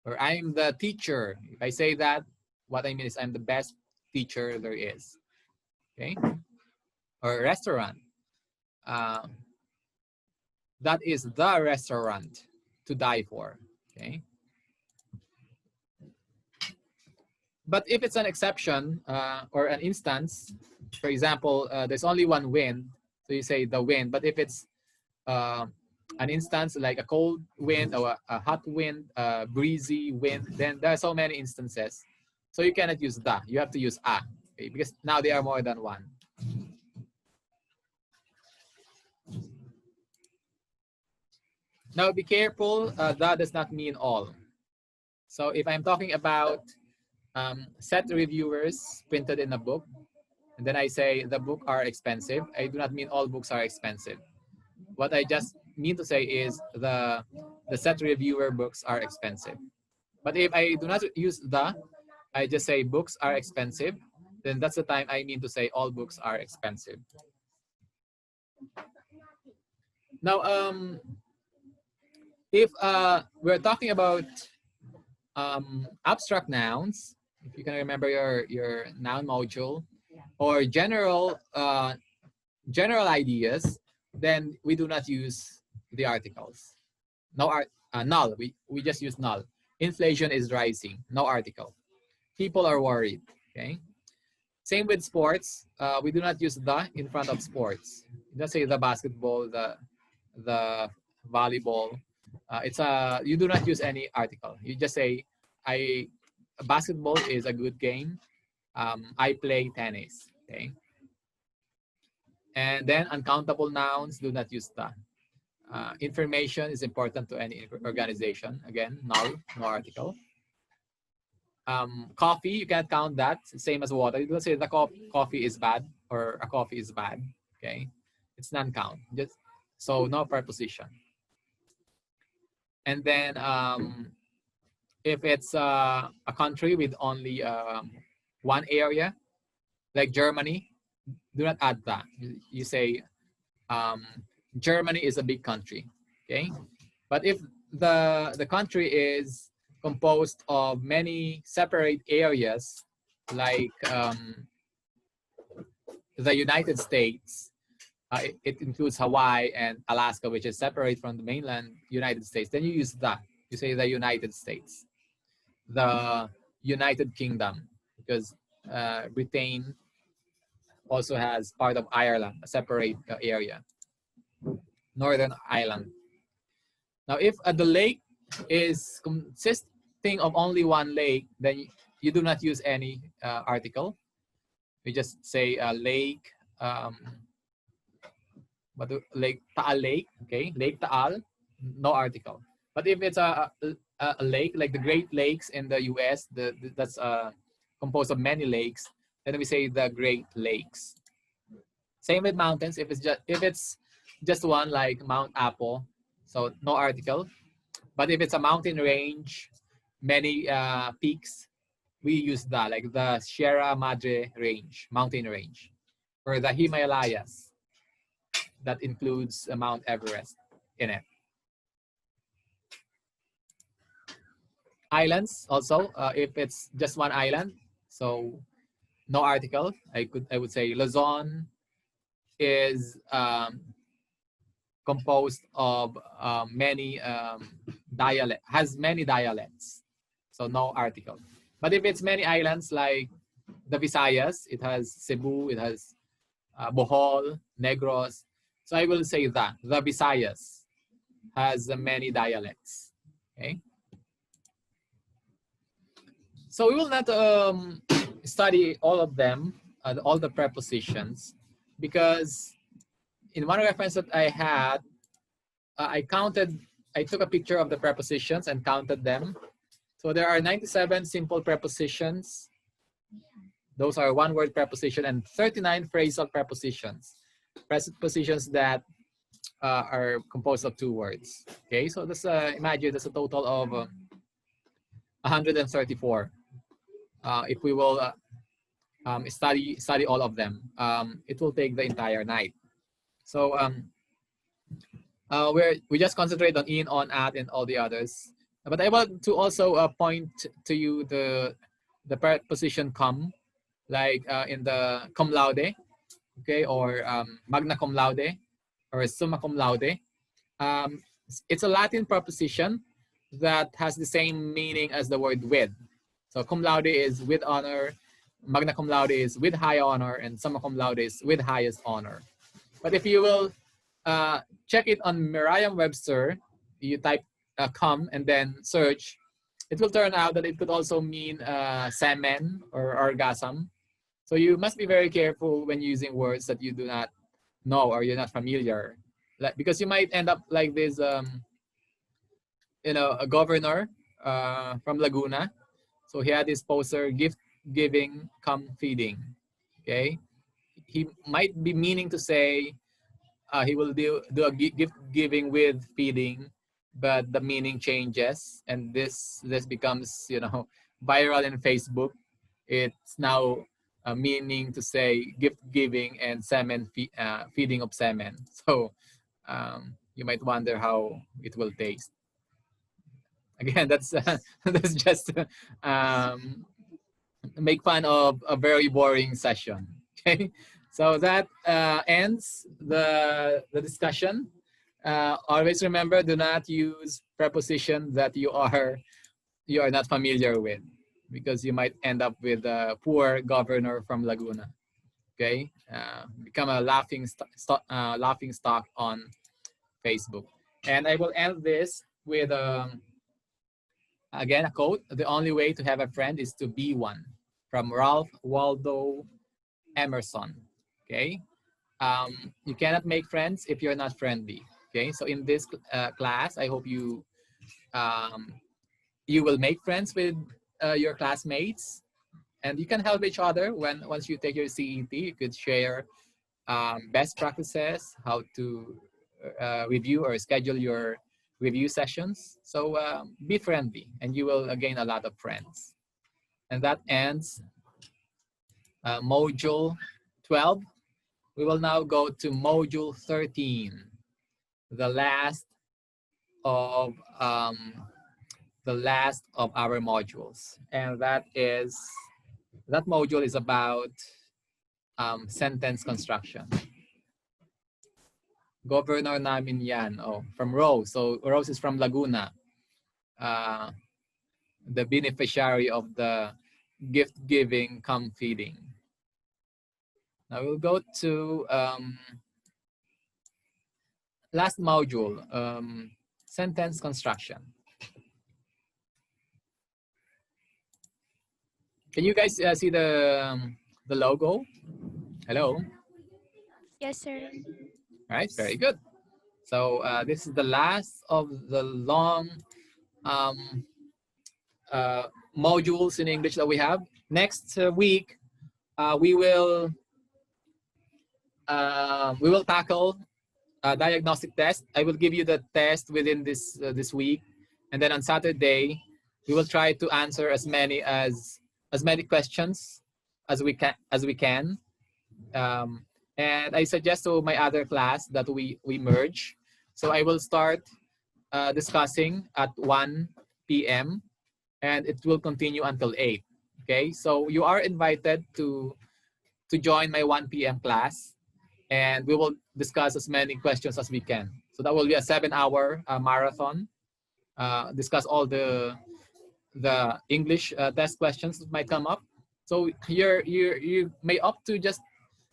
Or I'm the teacher. If I say that, what I mean is I'm the best teacher there is. Okay. Or restaurant. That is the restaurant to die for. Okay. But if it's an exception or an instance, for example, there's only one wind, so you say the wind. But if it's an instance like a cold wind or a hot wind, breezy wind, then there are so many instances. So you cannot use the, you have to use a, okay? Because now there are more than one. Now be careful, that does not mean all. So if I'm talking about set reviewers printed in a book, and then I say the book are expensive, I do not mean all books are expensive. What I just mean to say is the set reviewer books are expensive. But if I do not use the, I just say books are expensive, then that's the time I mean to say all books are expensive. Now, if we're talking about abstract nouns, if you can remember your noun module, or general ideas, then we do not use the articles. Null. We just use null. Inflation is rising. No article. People are worried. Okay. Same with sports. We do not use the in front of sports. Let's say the basketball, the volleyball. You do not use any article. You just say basketball is a good game. I play tennis. Okay. And then uncountable nouns do not use the. Information is important to any organization. Again, null, no article. Coffee, you can't count that. Same as water. You don't say the coffee is bad or a coffee is bad. Okay, it's non-count. Just so no preposition. And then if it's a country with only one area, like Germany, do not add that. You say Germany is a big country, okay? But if the country is composed of many separate areas, like the United States, it includes Hawaii and Alaska, which is separate from the mainland United States, then you use that. You say the United States, the United Kingdom, because Britain also has part of Ireland, a separate area, Northern Ireland. Now, if the lake is consisting of only one lake, then you do not use any article. We just say lake, Lake Taal Lake, okay? Lake Taal, no article. But if it's a lake, like the Great Lakes in the US, that's composed of many lakes, then we say the Great Lakes. Same with mountains. If it's just one, like Mount Apo, so no article. But if it's a mountain range, many peaks, we use that, like the Sierra Madre range, mountain range, or the Himalayas. That includes Mount Everest in it. Islands also, if it's just one island, so no article. I would say Luzon is composed of many has many dialects, so no article. But if it's many islands like the Visayas, it has Cebu, it has Bohol, Negros. So I will say that the Visayas has many dialects. Okay. So we will not study all of them, all the prepositions, because in one reference that I had, I took a picture of the prepositions and counted them. So there are 97 simple prepositions. Those are one-word preposition, and 39 phrasal prepositions. Prepositions that are composed of 2 words. Okay, so that's imagine that's a total of 134. If we will study all of them, it will take the entire night. So we just concentrate on in, on, at, and all the others. But I want to also point to you the preposition come, like in the cum laude, okay, or magna cum laude, or summa cum laude. It's a Latin preposition that has the same meaning as the word with. So cum laude is with honor, magna cum laude is with high honor, and summa cum laude is with highest honor. But if you will check it on Merriam-Webster, you type cum and then search, it will turn out that it could also mean semen or orgasm. So you must be very careful when using words that you do not know or you're not familiar, because you might end up like this, a governor from Laguna. So he had this poster, gift giving, cum feeding. Okay, he might be meaning to say he will do a gift giving with feeding, but the meaning changes, and this becomes viral in Facebook. It's now meaning to say gift giving and semen feeding of semen. So you might wonder how it will taste. Again, that's that's just make fun of a very boring session. Okay, so that ends the discussion. Always remember, do not use preposition that you are not familiar with, because you might end up with a poor governor from Laguna. Okay, become a laughing stock on Facebook. And I will end this with again a quote: "The only way to have a friend is to be one," from Ralph Waldo Emerson. Okay, you cannot make friends if you're not friendly. Okay, so in this class, I hope you you will make friends with your classmates, and you can help each other once you take your CET. You could share best practices, how to review or schedule your review sessions. So be friendly, and you will gain a lot of friends. And that ends module 12. We will now go to module 13, the last of our modules, and that module is about sentence construction. Governor namin yan. Oh, from Rose. So Rose is from Laguna. The beneficiary of the gift giving cum feeding. Now we'll go to last module, sentence construction. Can you guys see the logo? Hello? Yes, sir. All right, very good. So this is the last of the long modules in English that we have. Next week, we will tackle a diagnostic test. I will give you the test within this week, and then on Saturday, we will try to answer as many questions as we can. And I suggest to my other class that we merge. So I will start discussing at 1 p.m. and it will continue until 8. Okay, so you are invited to join my 1 p.m. class, and we will discuss as many questions as we can. So that will be a 7-hour marathon. Discuss all the English test questions that might come up. So you may opt to just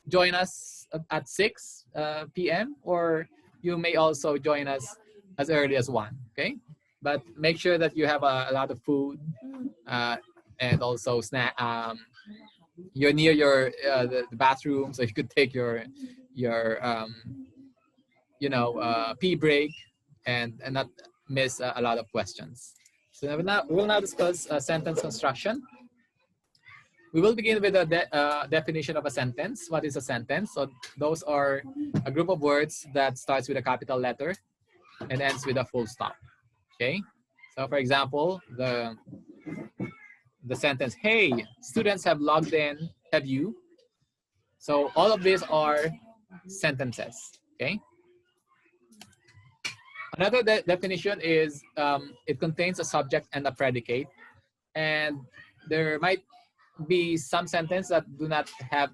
join us at 6 p.m. or you may also join us as early as 1. Okay, but make sure that you have a lot of food and also snack. You're near the bathroom, so you could take your pee break and not miss a lot of questions. So we will now discuss sentence construction. We will begin with a definition of a sentence. What is a sentence? So those are a group of words that starts with a capital letter and ends with a full stop. Okay. So for example, the sentence, "Hey, students have logged in. Have you?" So all of these are sentences. Okay. Another definition is it contains a subject and a predicate, and there might be some sentences that do not have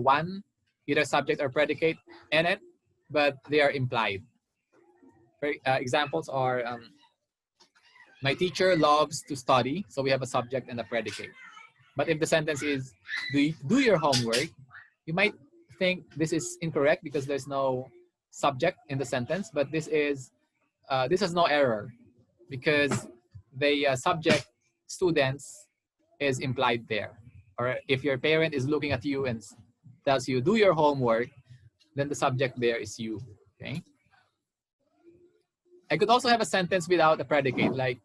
one, either subject or predicate in it, but they are implied. Examples are, my teacher loves to study, so we have a subject and a predicate. But if the sentence is, do your homework, you might think this is incorrect because there's no subject in the sentence, but this has no error because the subject, students, is implied there. Or if your parent is looking at you and tells you, do your homework, then the subject there is you. Okay. I could also have a sentence without a predicate, like,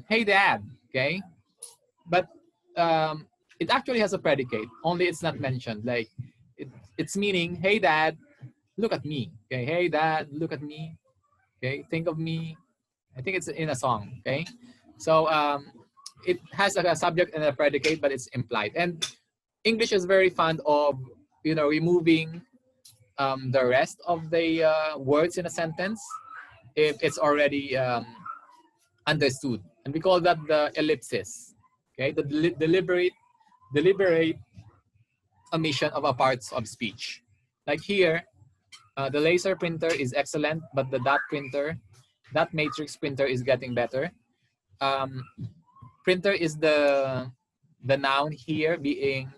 hey dad. Okay. But it actually has a predicate, only it's not mentioned. Like it's meaning, hey dad, look at me. Okay. Hey dad, look at me. Okay. Think of me. I think it's in a song. Okay. So it has a subject and a predicate, but it's implied. And English is very fond of, removing the rest of the words in a sentence if it's already understood. And we call that the ellipsis. Okay, the deliberate omission of a parts of speech. Like here, the laser printer is excellent, but the dot matrix printer is getting better. Printer is the noun here being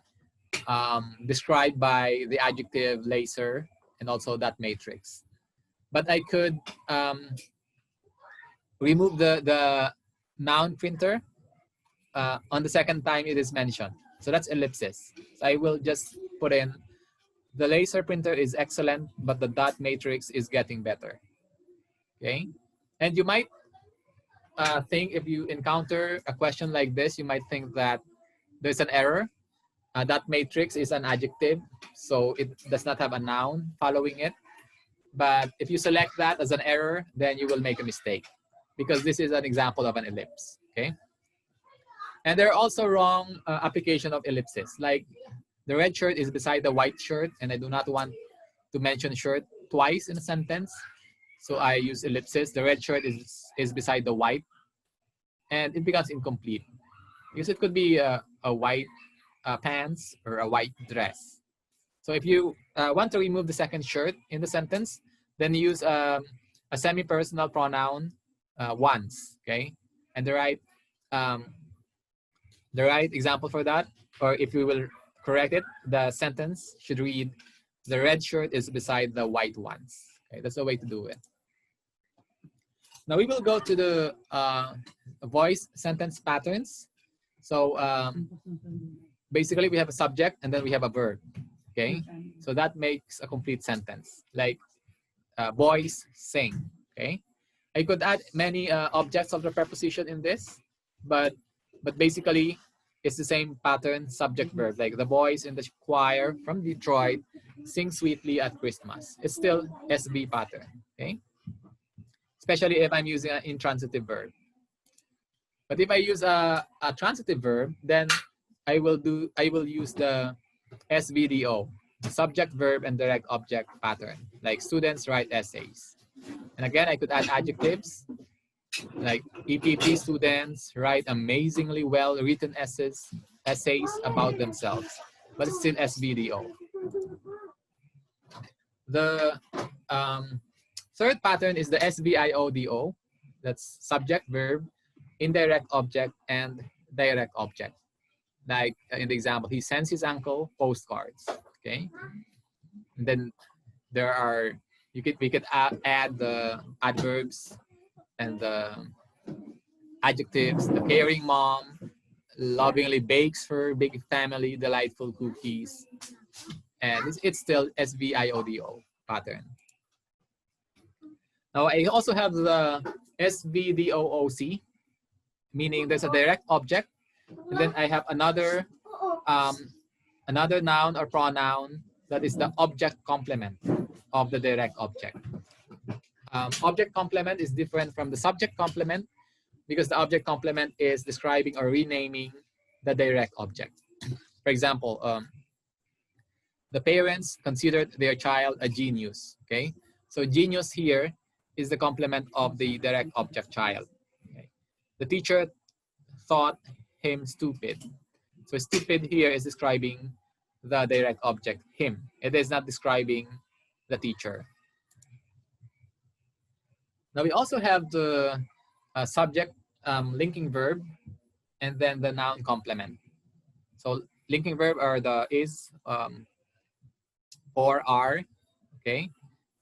described by the adjective laser and also dot matrix. But I could remove the noun printer on the second time it is mentioned. So that's ellipsis. So I will just put in, the laser printer is excellent, but the dot matrix is getting better. Okay, and you might think, if you encounter a question like this, you might think that there's an error. That matrix is an adjective, so it does not have a noun following it. But if you select that as an error, then you will make a mistake because this is an example of an ellipse. Okay. And there are also wrong application of ellipsis. Like the red shirt is beside the white shirt, and I do not want to mention shirt twice in a sentence. So I use ellipsis. The red shirt is beside the white, and it becomes incomplete because it could be a white pants or a white dress. So if you want to remove the second shirt in the sentence, then use a semi-personal pronoun once, okay? And the right example for that, or if we will correct it, the sentence should read, the red shirt is beside the white ones. Okay, that's the way to do it. Now we will go to the voice sentence patterns. So basically we have a subject and then we have a verb, okay? So that makes a complete sentence, like boys sing, okay? I could add many objects of the preposition in this, but basically it's the same pattern, subject verb, like the boys in the choir from Detroit sing sweetly at Christmas. It's still SB pattern, okay? Especially if I'm using an intransitive verb. But if I use a transitive verb, then I will use the SVDO, subject verb and direct object pattern, like students write essays. And again, I could add adjectives, like EPP students write amazingly well written essays about themselves, but it's still SVDO. The third pattern is the SVIODO. That's subject, verb, indirect object, and direct object. Like in the example, he sends his uncle postcards. Okay, and then there are we could add the adverbs and the adjectives. The caring mom lovingly bakes for big family delightful cookies, and it's still SVIODO pattern. Now I also have the SVDOOC, meaning there's a direct object, and then I have another noun or pronoun that is the object complement of the direct object. Object complement is different from the subject complement because the object complement is describing or renaming the direct object. For example, the parents considered their child a genius. Okay, so genius here is the complement of the direct object child. Okay? The teacher thought him stupid. So stupid here is describing the direct object, him. It is not describing the teacher. Now we also have the subject linking verb and then the noun complement. So linking verb are the is or are, okay?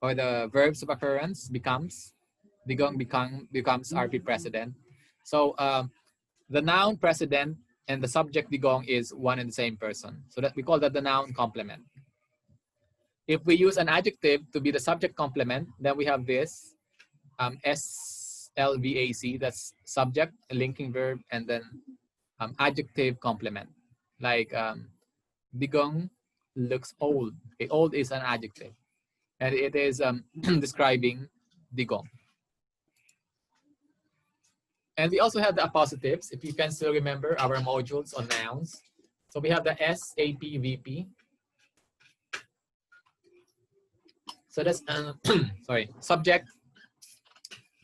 Or the verbs of occurrence, becomes, becomes RP precedent. So the noun precedent and the subject digong is one and the same person. So that we call that the noun complement. If we use an adjective to be the subject complement, then we have this SLVAC, that's subject, linking verb, and then adjective complement. Like digong looks old. Okay, old is an adjective, and it is describing digong. And we also have the appositives, if you can still remember our modules on nouns. So we have the SAPVP. So that's, sorry, subject,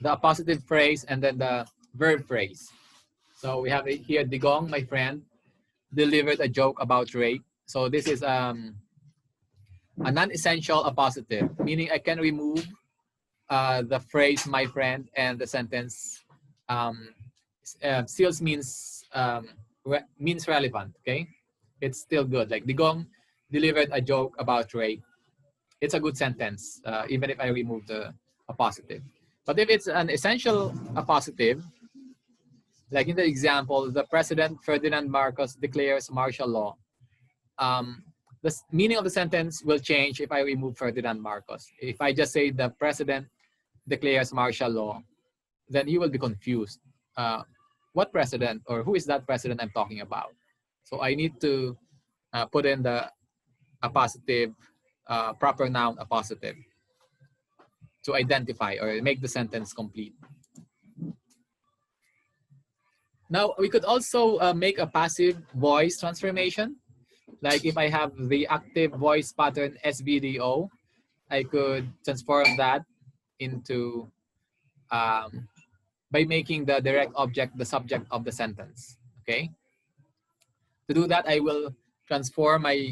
the appositive phrase, and then the verb phrase. So we have it here, Digong, my friend, delivered a joke about rape. So this is a non-essential appositive, meaning I can remove the phrase, my friend, and the sentence still means relevant, okay? It's still good. Like Digong delivered a joke about rape. It's a good sentence, even if I remove the appositive. But if it's an essential appositive, like in the example, the President Ferdinand Marcos declares martial law. The meaning of the sentence will change if I remove Ferdinand Marcos. If I just say the President declares martial law, then you will be confused. What president or who is that president I'm talking about? So I need to put in the appositive, proper noun appositive to identify or make the sentence complete. Now we could also make a passive voice transformation. Like if I have the active voice pattern SVDO, I could transform that into by making the direct object the subject of the sentence. Okay. To do that, I will transform my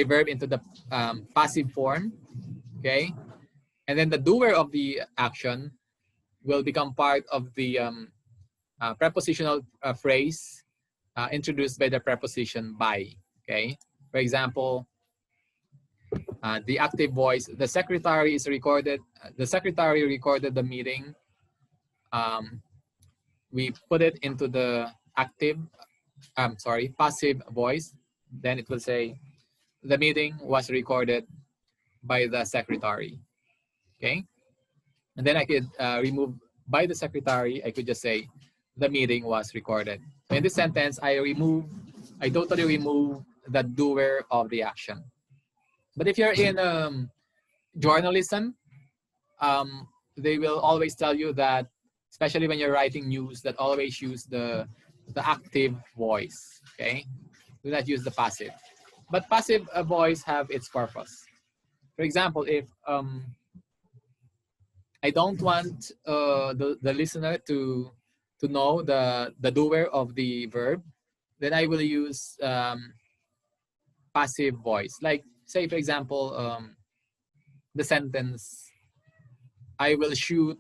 verb into the passive form. Okay. And then the doer of the action will become part of the prepositional phrase introduced by the preposition by. Okay. For example, the active voice, the secretary is recorded. The secretary recorded the meeting. We put it into the active, passive voice. Then it will say the meeting was recorded by the secretary. Okay. And then I could remove by the secretary. I could just say the meeting was recorded. So in this sentence, I totally remove the doer of the action. But if you're in journalism, they will always tell you that, especially when you're writing news, that always use the active voice. Okay, do not use the passive. But passive voice have its purpose. For example, if I don't want the listener to know the doer of the verb, then I will use passive voice. Like say, for example, the sentence, I will shoot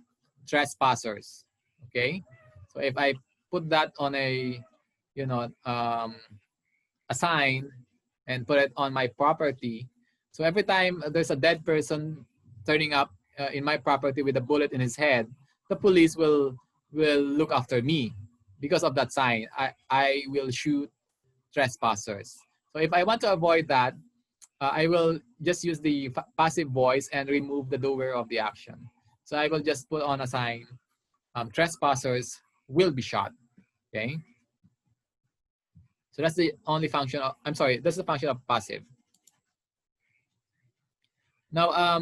trespassers. Okay, so if I put that on a a sign and put it on my property, so every time there's a dead person turning up in my property with a bullet in his head, the police will look after me because of that sign. I will shoot trespassers. So if I want to avoid that, I will just use the passive voice and remove the doer of the action. So I will just put on a sign, trespassers will be shot. Okay. So that's the only function of, that's the function of passive. Now,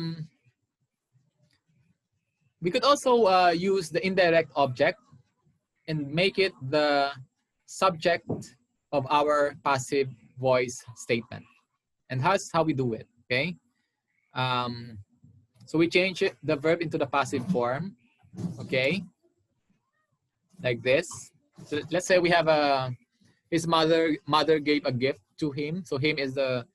we could also use the indirect object and make it the subject of our passive voice statement. And that's how we do it, okay? So we change the verb into the passive form, okay? Like this. So let's say we have his mother gave a gift to him. So him is the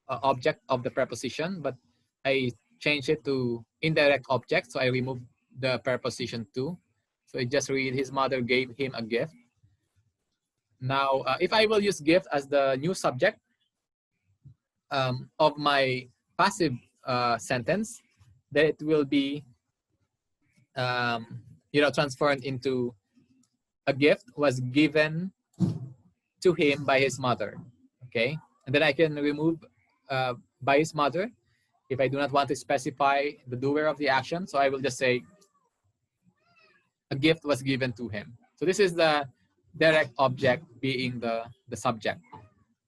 object of the preposition, but I change it to indirect object. So I remove the preposition to. So I just read his mother gave him a gift. Now, if I will use gift as the new subject of my passive sentence, then it will be transformed into a gift was given to him by his mother. Okay, and then I can remove by his mother if I do not want to specify the doer of the action. So I will just say a gift was given to him. So this is the direct object being the subject.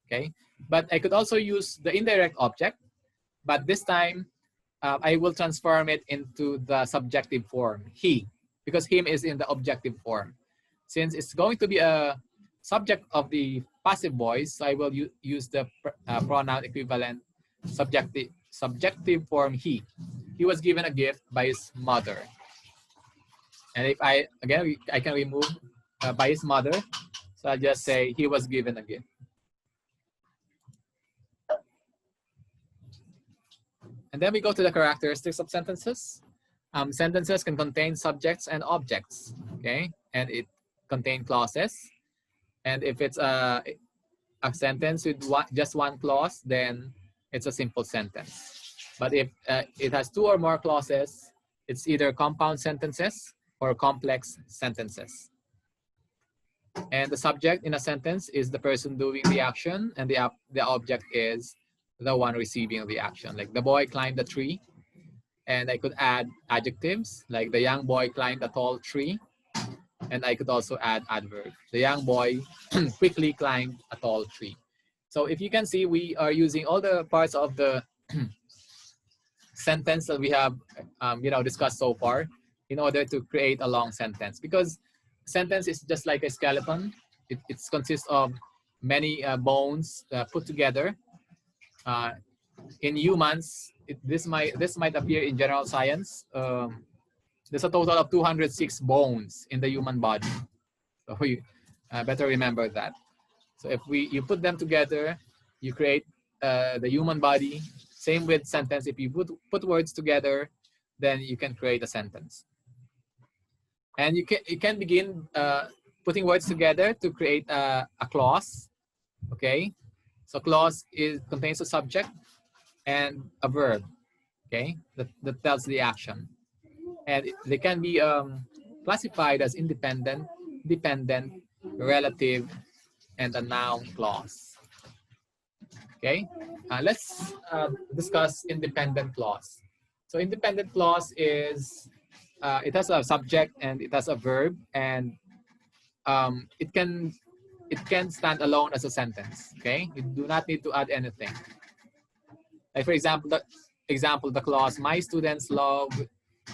Okay, but I could also use the indirect object, but this time I will transform it into the subjective form, he, because him is in the objective form. Since it's going to be a subject of the passive voice, so I will use the pronoun equivalent subjective form he. He was given a gift by his mother. And if I can remove by his mother, so I'll just say he was given a gift. And then we go to the characteristics of sentences. Sentences can contain subjects and objects, okay? And it contain clauses. And if it's a sentence with just one clause, then it's a simple sentence. But if it has two or more clauses, it's either compound sentences or complex sentences. And the subject in a sentence is the person doing the action, and the object is the one receiving the action. Like the boy climbed the tree, and I could add adjectives like the young boy climbed a tall tree, and I could also add adverb. The young boy quickly climbed a tall tree. So if you can see, we are using all the parts of the sentence that we have discussed so far in order to create a long sentence, because sentence is just like a skeleton. It consists of many bones put together. In humans, this might appear in general science. There's a total of 206 bones in the human body. So you better remember that. So if you put them together, you create the human body. Same with sentence. If you put words together, then you can create a sentence. And you can begin putting words together to create a clause. Okay, so clause contains a subject and a verb. Okay, that tells the action, and they can be classified as independent, dependent, relative, and a noun clause. Okay, let's discuss independent clause. So independent clause is it has a subject and it has a verb, and it can stand alone as a sentence. Okay, you do not need to add anything. Like for example, the clause "My students love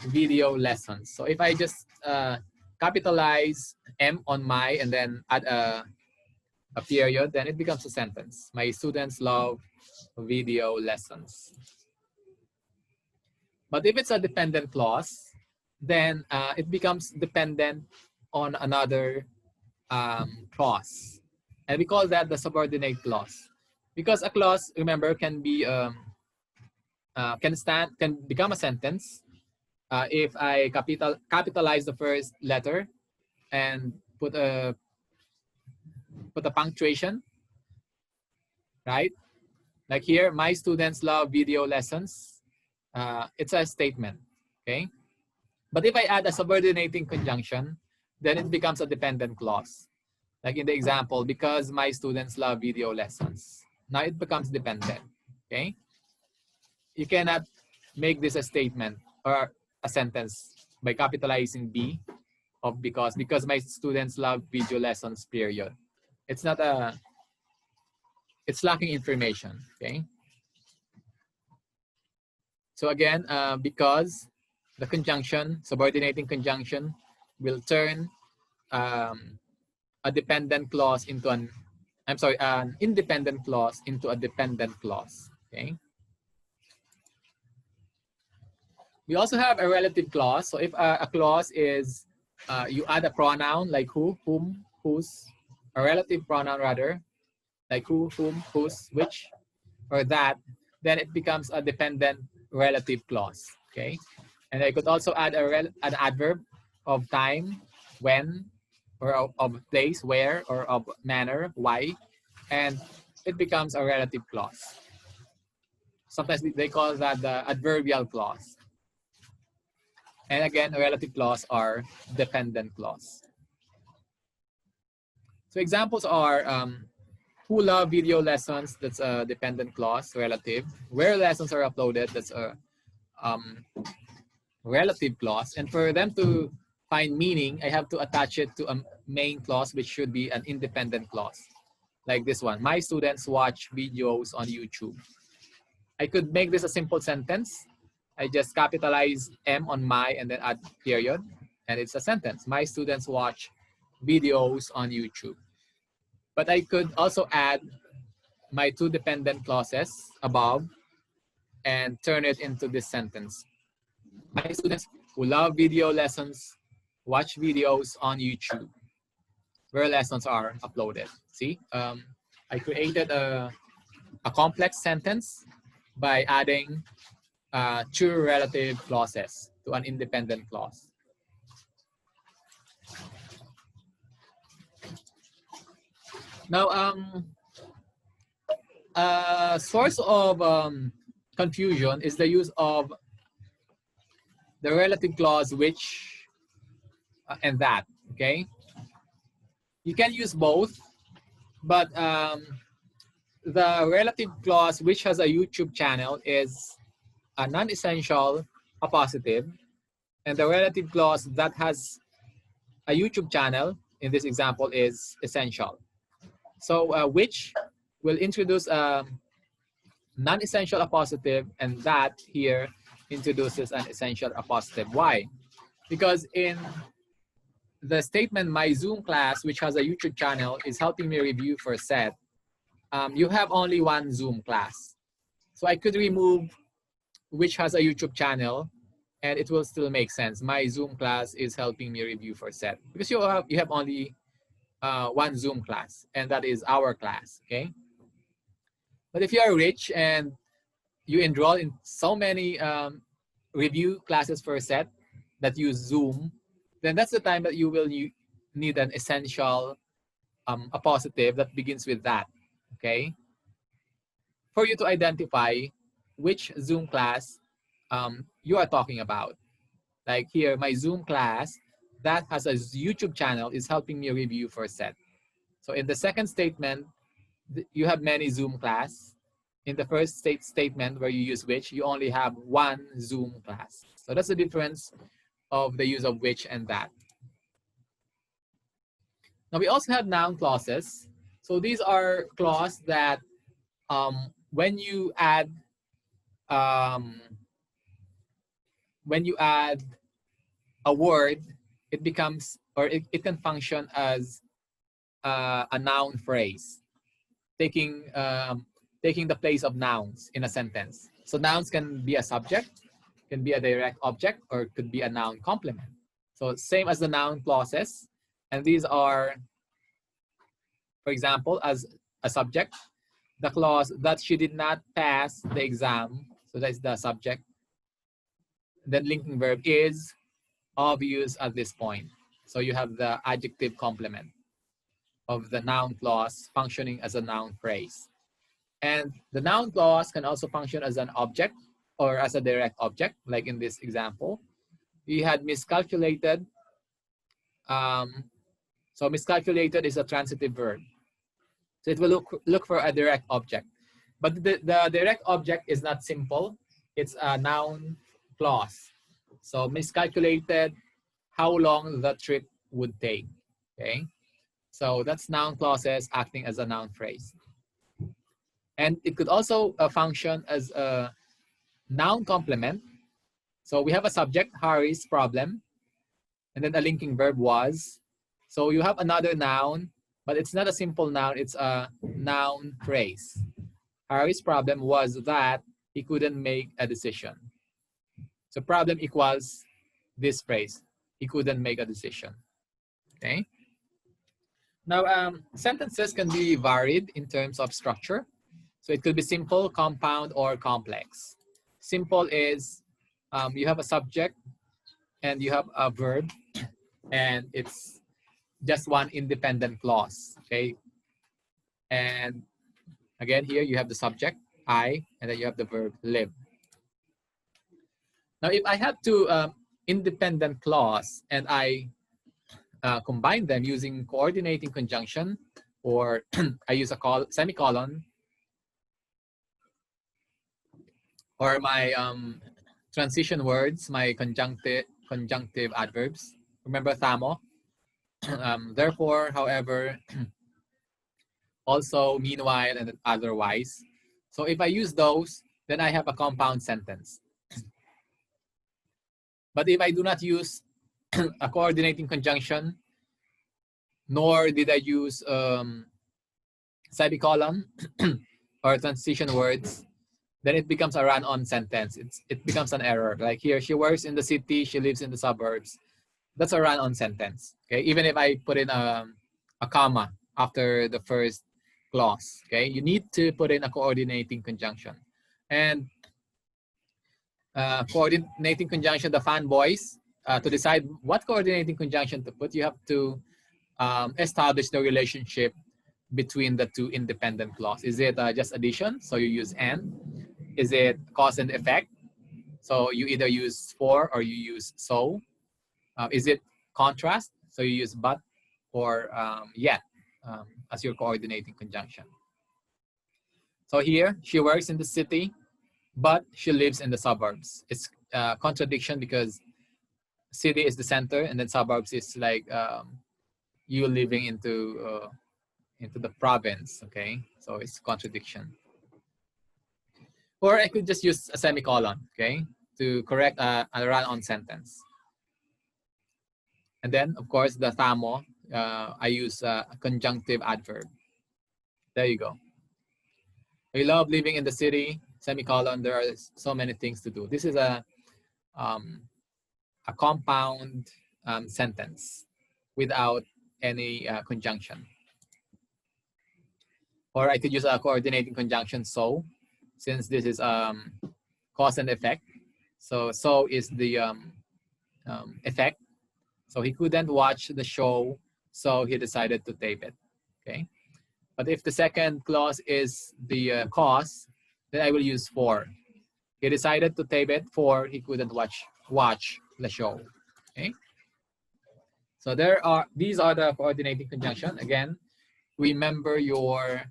video lessons." So if I just capitalize M on my and then add a period, then it becomes a sentence. My students love video lessons. But if it's a dependent clause, then it becomes dependent on another clause. And we call that the subordinate clause. Because a clause, remember, can be can become a sentence if I capitalize the first letter and put a punctuation, right? Like here, my students love video lessons. It's a statement, okay? But if I add a subordinating conjunction, then it becomes a dependent clause. Like in the example, because my students love video lessons. Now it becomes dependent, okay? You cannot make this a statement or a sentence by capitalizing B of because my students love video lessons, period. It's not it's lacking information, okay? So again, because the conjunction, subordinating conjunction, will turn a dependent clause into an independent clause into a dependent clause, okay? We also have a relative clause. So if a clause is, you add a pronoun like who, whom, whose, a relative pronoun rather, like who, whom, whose, which, or that, then it becomes a dependent relative clause, okay? And I could also add an adverb of time, when, or of place, where, or of manner, why, and it becomes a relative clause. Sometimes they call that the adverbial clause. And again, relative clause are dependent clause. So examples are who love video lessons, that's a dependent clause, relative. Where lessons are uploaded, that's a relative clause. And for them to find meaning, I have to attach it to a main clause, which should be an independent clause. Like this one, my students watch videos on YouTube. I could make this a simple sentence. I just capitalize M on my and then add period, and it's a sentence. My students watch videos on YouTube. But I could also add my two dependent clauses above and turn it into this sentence. My students who love video lessons watch videos on YouTube where lessons are uploaded. See, I created a complex sentence by adding two relative clauses to an independent clause. Now, a source of confusion is the use of the relative clause which and that, okay? You can use both, but the relative clause which has a YouTube channel is a non-essential appositive, and the relative clause that has a YouTube channel in this example is essential. So which will introduce a non-essential appositive, and that here introduces an essential appositive. Why? Because in the statement, my Zoom class, which has a YouTube channel, is helping me review for set. You have only one Zoom class. So I could remove which has a YouTube channel and it will still make sense. My Zoom class is helping me review for set because you have only one Zoom class, and that is our class, okay? But if you are rich and you enroll in so many review classes for a set that use Zoom, then that's the time that you will need an essential appositive that begins with that, okay? For you to identify which Zoom class you are talking about. Like here, my Zoom class that has a YouTube channel is helping me review for a set. So in the second statement, you have many Zoom class. In the first statement where you use which, you only have one Zoom class. So that's the difference of the use of which and that. Now we also have noun clauses. So these are clauses that when you add a word, it becomes, or it can function as a noun phrase, taking the place of nouns in a sentence. So nouns can be a subject, can be a direct object, or could be a noun complement. So same as the noun clauses. And these are, for example, as a subject, the clause that she did not pass the exam. So that's the subject. Then linking verb is obvious at this point. So you have the adjective complement of the noun clause functioning as a noun phrase. And the noun clause can also function as an object or as a direct object, like in this example. We had miscalculated. So miscalculated is a transitive verb. So it will look for a direct object. But the direct object is not simple. It's a noun clause. So miscalculated, how long the trip would take, okay? So that's noun clauses acting as a noun phrase. And it could also function as a noun complement. So we have a subject, Harry's problem, and then a linking verb was. So you have another noun, but it's not a simple noun, it's a noun phrase. Harry's problem was that he couldn't make a decision. So problem equals this phrase, he couldn't make a decision, okay? Now, sentences can be varied in terms of structure. So it could be simple, compound, or complex. Simple is you have a subject and you have a verb, and it's just one independent clause, okay? And again, here you have the subject, I, and then you have the verb, live. Now, if I have two independent clause and I combine them using coordinating conjunction, or I use a semicolon, or my transition words, my conjunctive adverbs. Remember thamo? Therefore, however, also, meanwhile, and otherwise. So if I use those, then I have a compound sentence. But if I do not use a coordinating conjunction, nor did I use semicolon or transition words, then it becomes a run-on sentence. It becomes an error. Like here, she works in the city, she lives in the suburbs. That's a run-on sentence. Okay, even if I put in a comma after the first clause. Okay, you need to put in a coordinating conjunction. And coordinating conjunction, the fanboys, to decide what coordinating conjunction to put, you have to establish the relationship between the two independent clauses. Is it just addition? So you use and. Is it cause and effect? So you either use for or you use so. Is it contrast? So you use but or yet as your coordinating conjunction. So here, she works in the city, but she lives in the suburbs. It's a contradiction because city is the center and then suburbs is like you living into the province, okay? So it's contradiction. Or I could just use a semicolon, okay, to correct a run-on sentence. And then, of course, the tamo, I use a conjunctive adverb. There you go. I love living in the city, semicolon, there are so many things to do. This is a compound sentence without any conjunction. Or I could use a coordinating conjunction so, since this is cause and effect. So is the effect. So he couldn't watch the show, so he decided to tape it. Okay. But if the second clause is the cause, then I will use for. He decided to tape it for he couldn't watch the show. Okay. So these are the coordinating conjunction. Again, remember your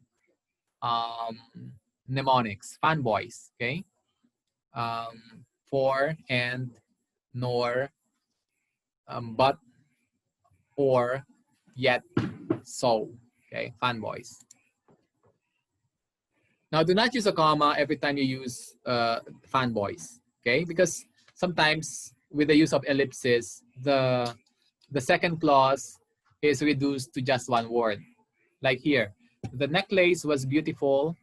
mnemonics, fanboys. Okay. For and nor, but, or, yet, so. Okay, fanboys. Now, do not use a comma every time you use fanboys. Okay, because sometimes with the use of ellipses, the second clause is reduced to just one word. Like here, the necklace was beautiful.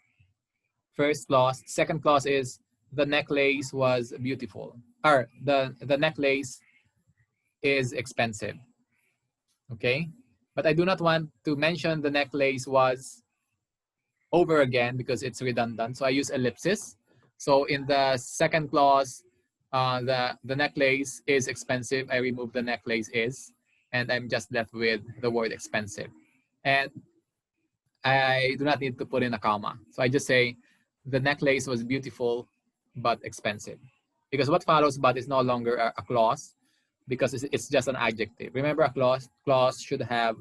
First clause. Second clause is the necklace was beautiful. Or the necklace is expensive. Okay, but I do not want to mention the necklace was over again because it's redundant. So I use ellipsis. So in the second clause, the necklace is expensive. I remove the necklace is, and I'm just left with the word expensive. And I do not need to put in a comma. So I just say the necklace was beautiful but expensive. Because what follows but is no longer a clause because it's just an adjective. Remember, a clause should have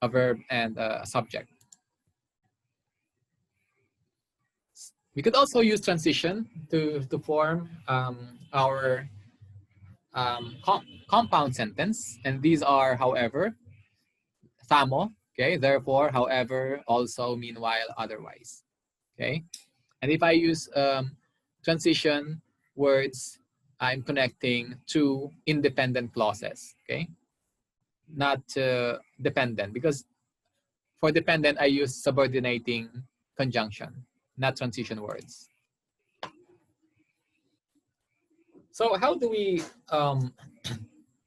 a verb and a subject. We could also use transition to form our compound sentence. And these are, however, thamo, okay, therefore, however, also, meanwhile, otherwise, okay? And if I use transition words, I'm connecting two independent clauses, okay? Not dependent, because for dependent, I use subordinating conjunction, not transition words. So how do we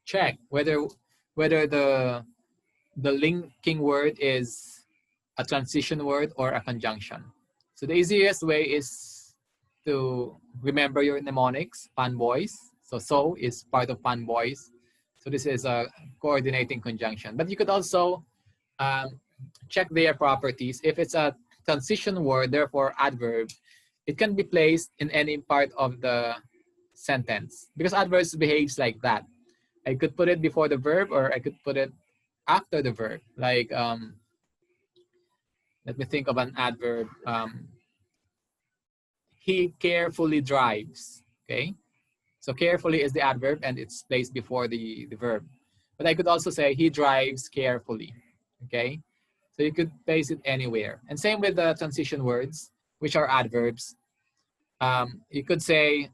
check whether the linking word is a transition word or a conjunction? So the easiest way is to remember your mnemonics, fanboys. So is part of fanboys. So this is a coordinating conjunction. But you could also check their properties. If it's a transition word, therefore adverb, it can be placed in any part of the sentence because adverbs behaves like that. I could put it before the verb or I could put it after the verb. Like, let me think of an adverb. He carefully drives, okay? So carefully is the adverb and it's placed before the verb. But I could also say he drives carefully, okay? So you could place it anywhere. And same with the transition words, which are adverbs. You could say,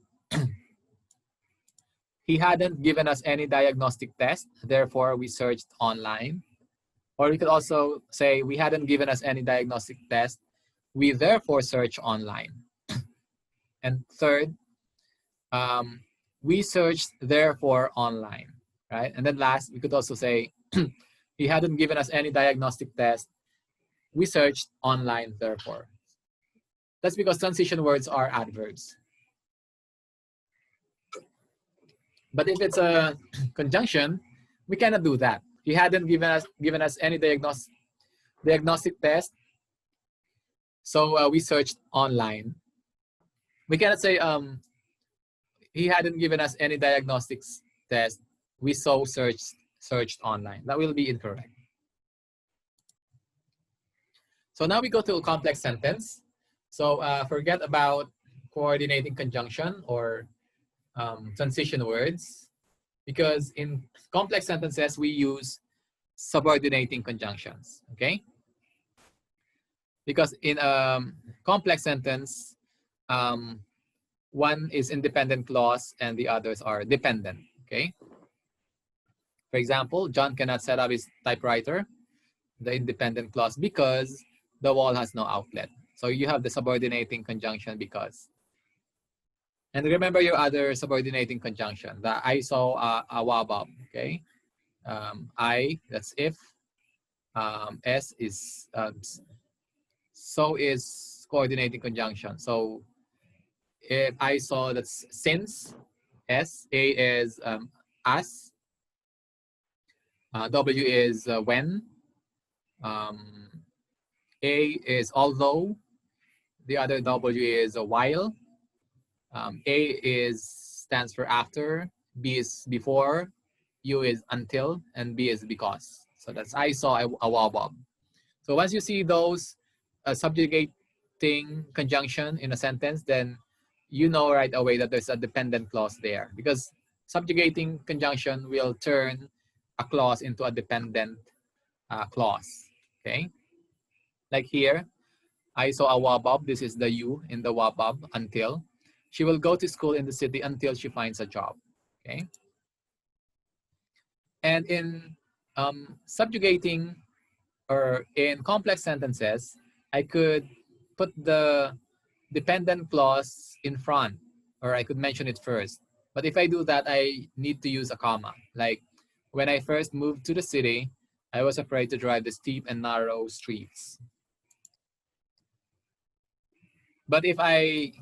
he hadn't given us any diagnostic test, therefore we searched online. Or you could also say, we hadn't given us any diagnostic test, we therefore search online. And third, we searched therefore online, right? And then last, we could also say, he hadn't given us any diagnostic test, we searched online therefore. That's because transition words are adverbs. But if it's a conjunction, we cannot do that. He hadn't given us any diagnostic test, so we searched online. We cannot say he hadn't given us any diagnostics test, we searched online. That will be incorrect. So now we go to a complex sentence. So forget about coordinating conjunction or transition words, because in complex sentences, we use subordinating conjunctions, okay? Because in a complex sentence, one is independent clause and the others are dependent, okay? For example, John cannot set up his typewriter, the independent clause, because the wall has no outlet. So you have the subordinating conjunction because. And remember your other subordinating conjunction, the I saw a wabab, okay? I, that's if. S is, so is coordinating conjunction. So if I saw, that's since. S, A is as. W is when. A is although. The other W is while. A is stands for after. B is before. U is until, and B is because. So that's I saw a wabab. So once you see those subjugating conjunction in a sentence, then you know right away that there's a dependent clause there, because subjugating conjunction will turn a clause into a dependent clause. Okay, like here, I saw a wabab. This is the U in the wabab. Until she will go to school in the city until she finds a job. Okay, and in subjugating or in complex sentences, I could put the dependent clause in front, or I could mention it first. But if I do that, I need to use a comma. Like, when I first moved to the city, I was afraid to drive the steep and narrow streets. But if I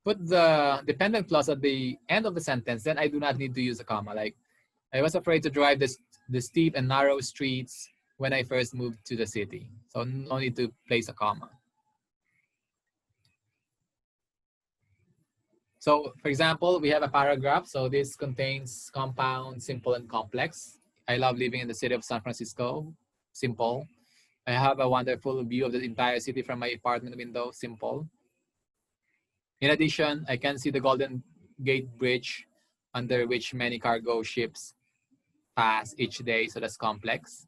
put the dependent clause at the end of the sentence, then I do not need to use a comma. Like, I was afraid to drive the steep and narrow streets when I first moved to the city. So no need to place a comma. So for example, we have a paragraph. So this contains compound, simple, and complex. I love living in the city of San Francisco. Simple. I have a wonderful view of the entire city from my apartment window. Simple. In addition, I can see the Golden Gate Bridge, under which many cargo ships pass each day. So that's complex.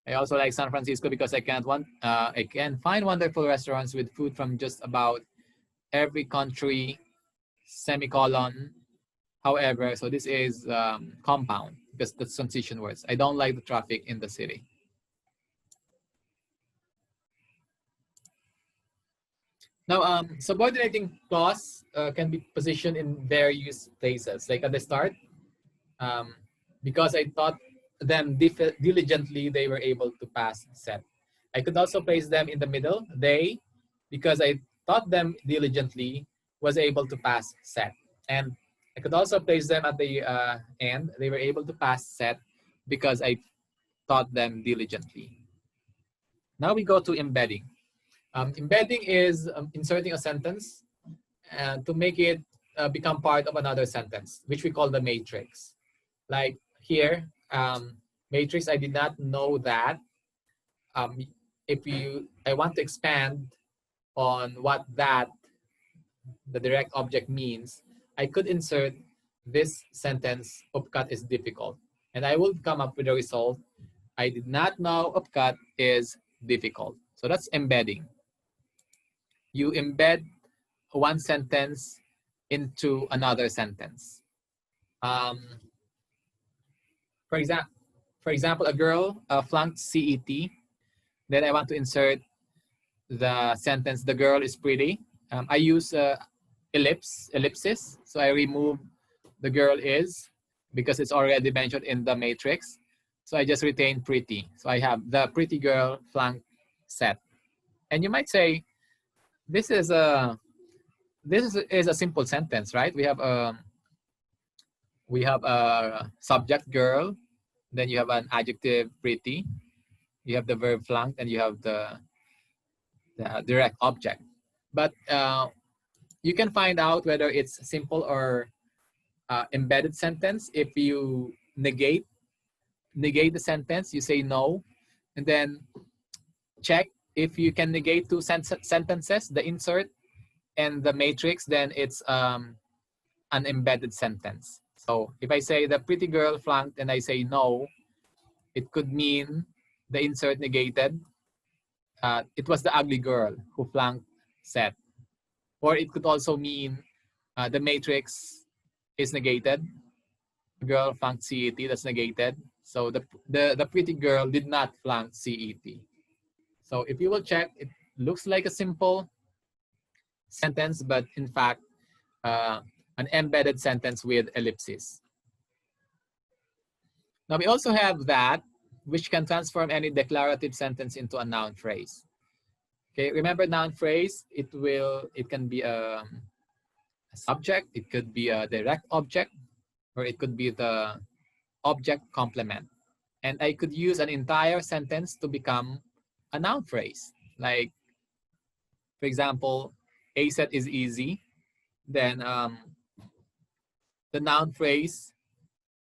I also like San Francisco because I can find wonderful restaurants with food from just about every country, semicolon. However, so this is compound because that's transition words. I don't like the traffic in the city. Now, subordinating clause can be positioned in various places. Like at the start, because I taught them diligently, they were able to pass set. I could also place them in the middle. They, because I taught them diligently, was able to pass set. And I could also place them at the end. They were able to pass set because I taught them diligently. Now we go to embedding. Embedding is inserting a sentence to make it become part of another sentence, which we call the matrix. Like here, matrix, I did not know that. I want to expand on what that, the direct object means, I could insert this sentence, upcut is difficult. And I will come up with a result. I did not know upcut is difficult. So that's embedding. You embed one sentence into another sentence. For example, a girl flunked CET. Then I want to insert the sentence, the girl is pretty. I use ellipsis. So I remove the girl is because it's already mentioned in the matrix. So I just retain pretty. So I have the pretty girl flunked set. And you might say, this is a simple sentence, right? We have a subject girl, then you have an adjective pretty, you have the verb flunked, and you have the direct object. But you can find out whether it's simple or embedded sentence if you negate the sentence. You say no, and then check if you can negate two sentences, the insert and the matrix, then it's an embedded sentence. So if I say the pretty girl flunked and I say no, it could mean the insert negated. It was the ugly girl who flunked set. Or it could also mean the matrix is negated. girl flunked CET, that's negated. So the pretty girl did not flunk CET. So if you will check, it looks like a simple sentence, but in fact, an embedded sentence with ellipses. Now we also have that, which can transform any declarative sentence into a noun phrase. Okay, remember noun phrase, it can be a subject, it could be a direct object, or it could be the object complement. And I could use an entire sentence to become a noun phrase. Like, for example, A set is easy. Then the noun phrase,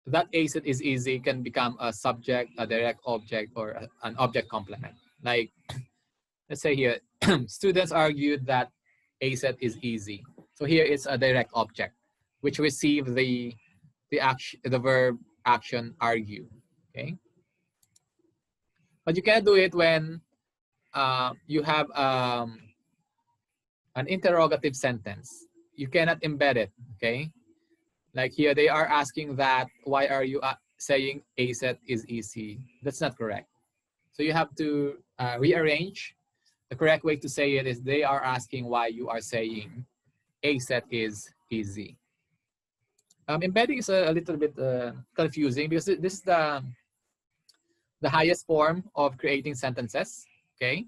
that A set is easy can become a subject, a direct object, or an object complement. Like, let's say here, students argued that A set is easy. So here it's a direct object, which receive the action, the verb action argue. Okay, but you can do it when you have an interrogative sentence. You cannot embed it. Okay, like here they are asking that why are you saying A set is easy? That's not correct. So you have to rearrange. The correct way to say it is they are asking why you are saying A set is easy. Embedding is a little bit confusing because this is the highest form of creating sentences. Okay,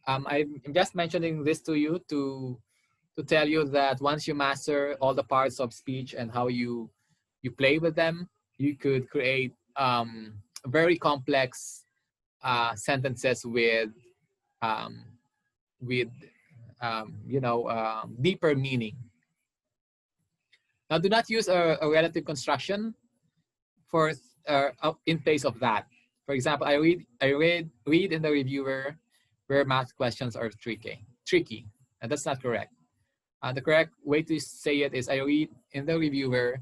I'm just mentioning this to you to tell you that once you master all the parts of speech and how you play with them, you could create very complex sentences with with deeper meaning. Now, do not use a relative construction for in place of that. For example, I read in the reviewer where math questions are tricky, and that's not correct. The correct way to say it is I read in the reviewer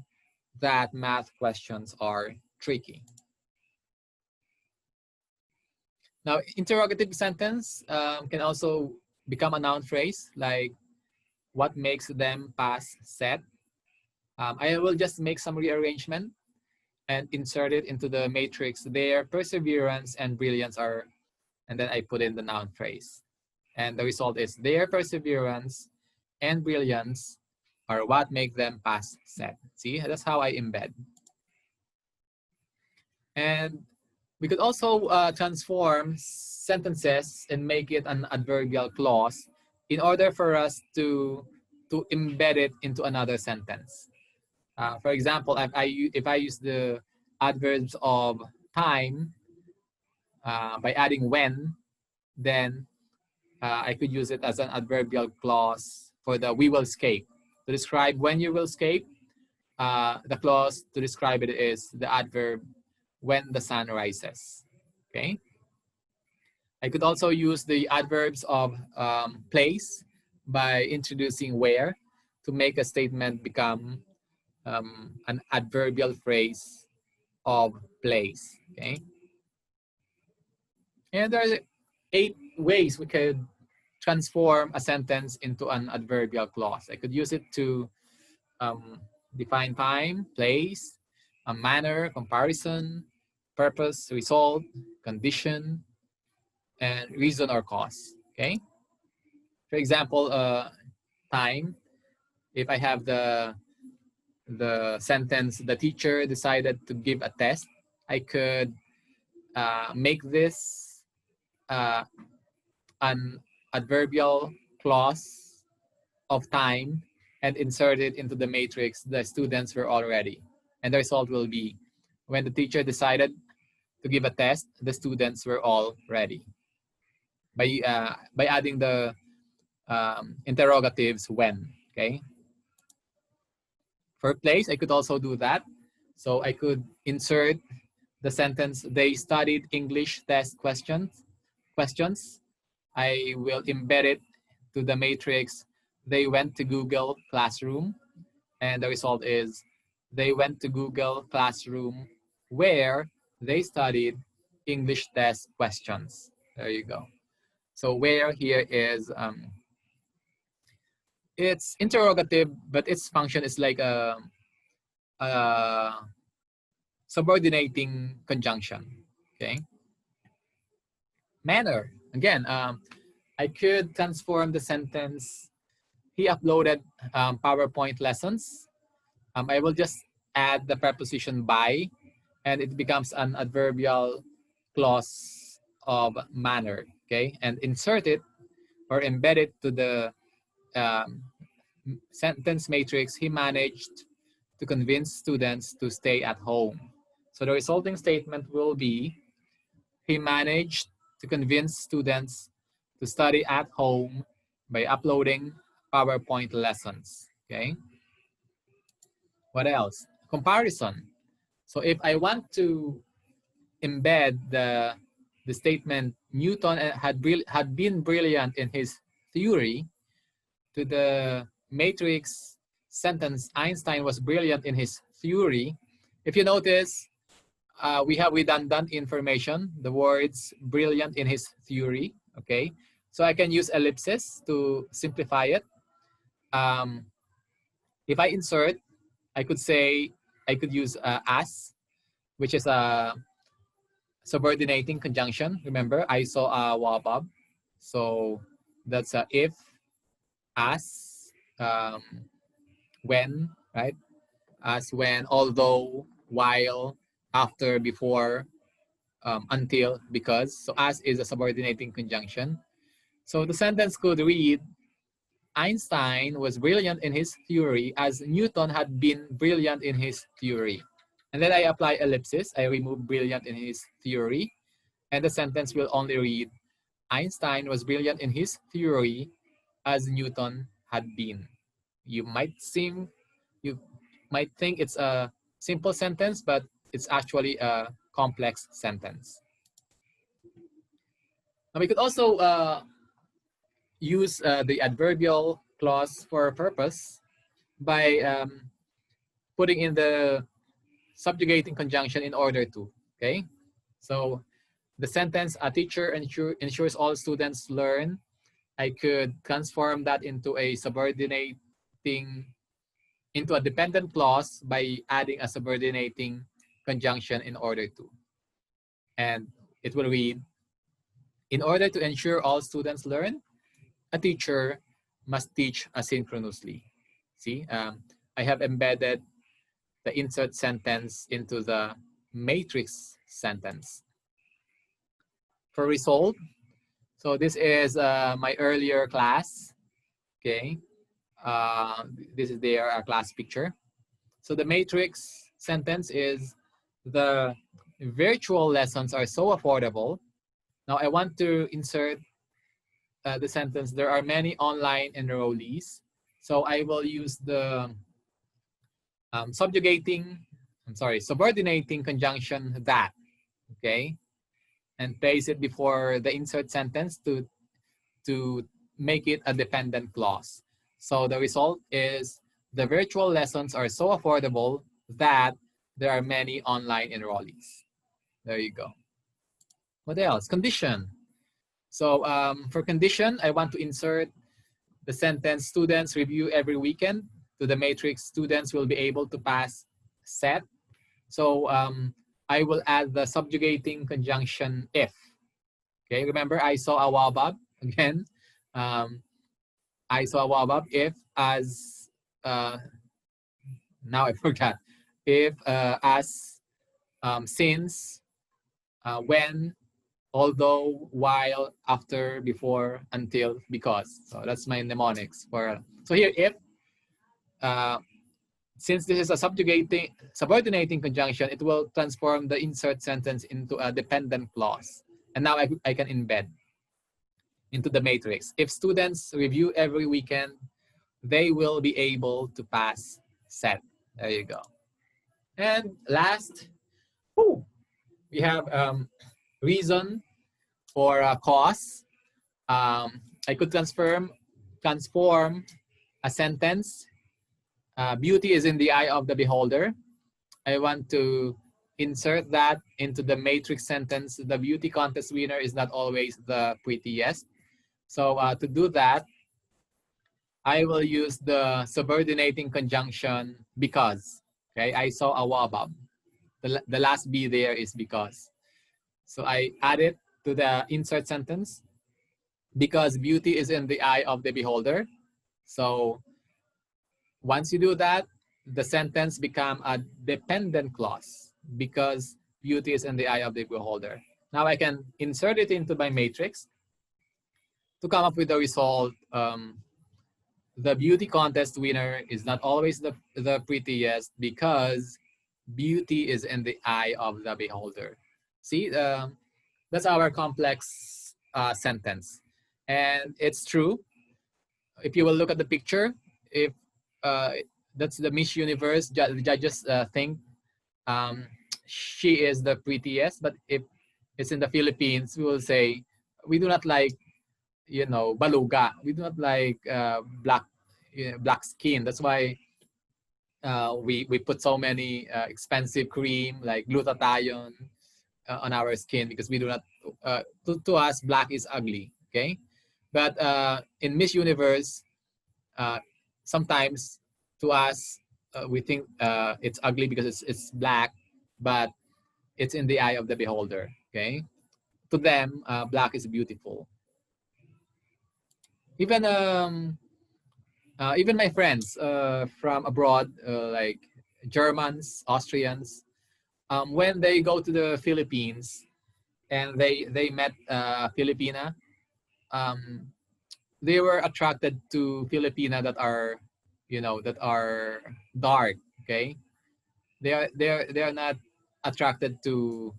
that math questions are tricky. Now, interrogative sentence can also become a noun phrase, like what makes them pass set. I will just make some rearrangement and insert it into the matrix. Their perseverance and brilliance are, and then I put in the noun phrase. And the result is their perseverance and brilliance are what make them pass set. See, that's how I embed. And we could also transform sentences and make it an adverbial clause in order for us to embed it into another sentence. For example, if I use the adverbs of time by adding when, then I could use it as an adverbial clause for the we will escape. To describe when you will escape, the clause to describe it is the adverb when the sun rises. Okay. I could also use the adverbs of place by introducing where to make a statement become an adverbial phrase of place. Okay. And there are 8 ways we could transform a sentence into an adverbial clause. I could use it to define time, place, a manner, comparison, purpose, result, condition, and reason or cause. Okay. For example, time. If I have the sentence, the teacher decided to give a test, I could make this an adverbial clause of time and insert it into the matrix. The students were all ready. And the result will be when the teacher decided to give a test, the students were all ready. By adding the interrogatives when, okay? For place, I could also do that. So I could insert the sentence, they studied English test questions. I will embed it to the matrix, they went to Google Classroom. And the result is they went to Google Classroom where they studied English test questions. There you go. So where here is, it's interrogative, but its function is like a subordinating conjunction. Okay. Manner. Again, I could transform the sentence, he uploaded PowerPoint lessons. I will just add the preposition by, and it becomes an adverbial clause of manner. Okay. And insert it or embed it to the sentence matrix. He managed to convince students to stay at home. So the resulting statement will be, he managed to convince students to study at home by uploading PowerPoint lessons. Okay. What else? Comparison. So if I want to embed the statement Newton had been brilliant in his theory to the matrix sentence Einstein was brilliant in his theory, if you notice, we have redundant information, the words brilliant in his theory. Okay, so I can use ellipsis to simplify it. If I insert, I could say, I could use as, which is a subordinating conjunction. Remember, I saw a wabab. So that's a if, as, when, right? As, when, although, while, after, before, until, because. So as is a subordinating conjunction. So the sentence could read, Einstein was brilliant in his theory as Newton had been brilliant in his theory. And then I apply ellipsis. I remove brilliant in his theory. And the sentence will only read, Einstein was brilliant in his theory as Newton had been. You might think it's a simple sentence, but it's actually a complex sentence. Now we could also use the adverbial clause for a purpose by putting in the subjugating conjunction in order to. Okay, so the sentence, a teacher ensures all students learn, I could transform that into a dependent clause by adding a subordinating conjunction in order to. And it will read, in order to ensure all students learn, a teacher must teach asynchronously. See, I have embedded the insert sentence into the matrix sentence. For result, so this is my earlier class. Okay, this is their class picture. So the matrix sentence is, the virtual lessons are so affordable. Now I want to insert the sentence, there are many online enrollees. So I will use the subordinating conjunction that, okay, and place it before the insert sentence to make it a dependent clause. So the result is, the virtual lessons are so affordable that there are many online enrollees. There you go. What else? Condition. So for condition, I want to insert the sentence, students review every weekend. To the matrix, students will be able to pass set. So I will add the subjugating conjunction if. Okay, remember I saw a wabab again. I saw a wabab if, as, now I forgot. If, as, since, when, although, while, after, before, until, because. So that's my mnemonics for. So here, if, since this is a subordinating conjunction, it will transform the insert sentence into a dependent clause. And now I can embed into the matrix. If students review every weekend, they will be able to pass set. There you go. And last, we have reason or cause. I could transform a sentence. Beauty is in the eye of the beholder. I want to insert that into the matrix sentence. The beauty contest winner is not always the prettiest. So to do that, I will use the subordinating conjunction because. Okay, I saw a wabab. the last be there is because. So I add it to the insert sentence. Because beauty is in the eye of the beholder. So once you do that, the sentence become a dependent clause because beauty is in the eye of the beholder. Now I can insert it into my matrix to come up with the result. The beauty contest winner is not always the prettiest because beauty is in the eye of the beholder. See, that's our complex sentence. And it's true. If you will look at the picture, if that's the Miss Universe, the judges think she is the prettiest. But if it's in the Philippines, we will say we do not like, baluga. We do not like black skin. That's why we put so many expensive cream like glutathione on our skin because we do not. To us, black is ugly. Okay, but in Miss Universe, sometimes to us we think it's ugly because it's black, but it's in the eye of the beholder. Okay, to them, black is beautiful. Even my friends from abroad, like Germans, Austrians, when they go to the Philippines and they met Filipina, um, they were attracted to Filipina that are, that are dark. Okay, they are not attracted to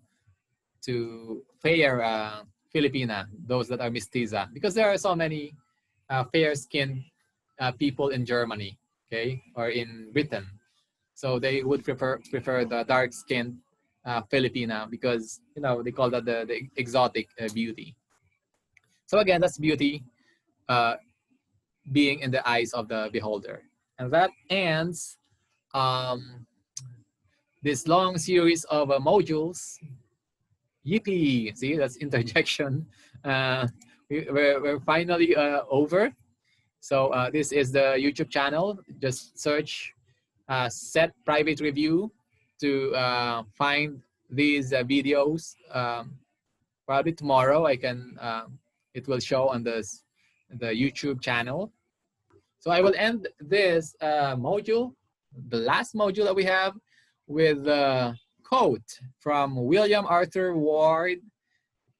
fair Filipina, those that are mestiza, because there are so many fair-skinned people in Germany, okay, or in Britain. So they would prefer the dark-skinned Filipina because they call that the exotic beauty. So again, that's beauty being in the eyes of the beholder, and that ends this long series of modules. Yippee! See, that's interjection. We're finally over. So this is the YouTube channel. Just search set private review to find these videos. Probably tomorrow I can. It will show on the YouTube channel. So I will end this module, the last module that we have, with a quote from William Arthur Ward.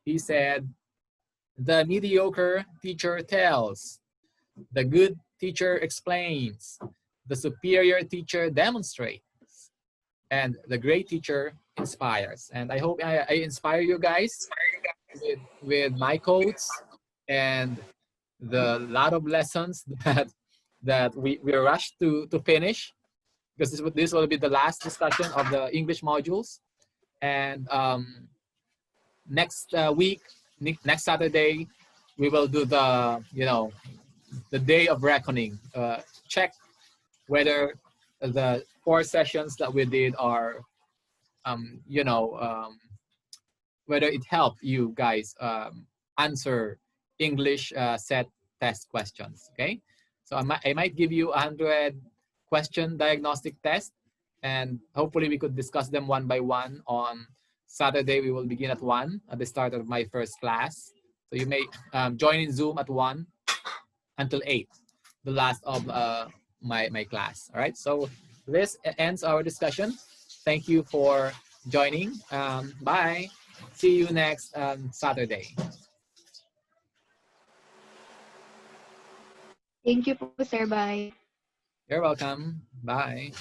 He said, "The mediocre teacher tells, the good teacher explains, the superior teacher demonstrates, and the great teacher inspires." And I hope I inspire you guys with my quotes and the lot of lessons that we rushed to finish, because this will be the last discussion of the English modules. And next week, next Saturday, we will do the day of reckoning. Check whether the 4 sessions that we did are, whether it helped you guys answer English set test questions. Okay, so I might give you 100 question diagnostic test, and hopefully we could discuss them one by one. On Saturday, we will begin at 1 at the start of my first class. So you may join in Zoom at 1 until 8, the last of my class. All right, so this ends our discussion. Thank you for joining. Bye. See you next Saturday. Thank you po, sir. Bye. You're welcome. Bye.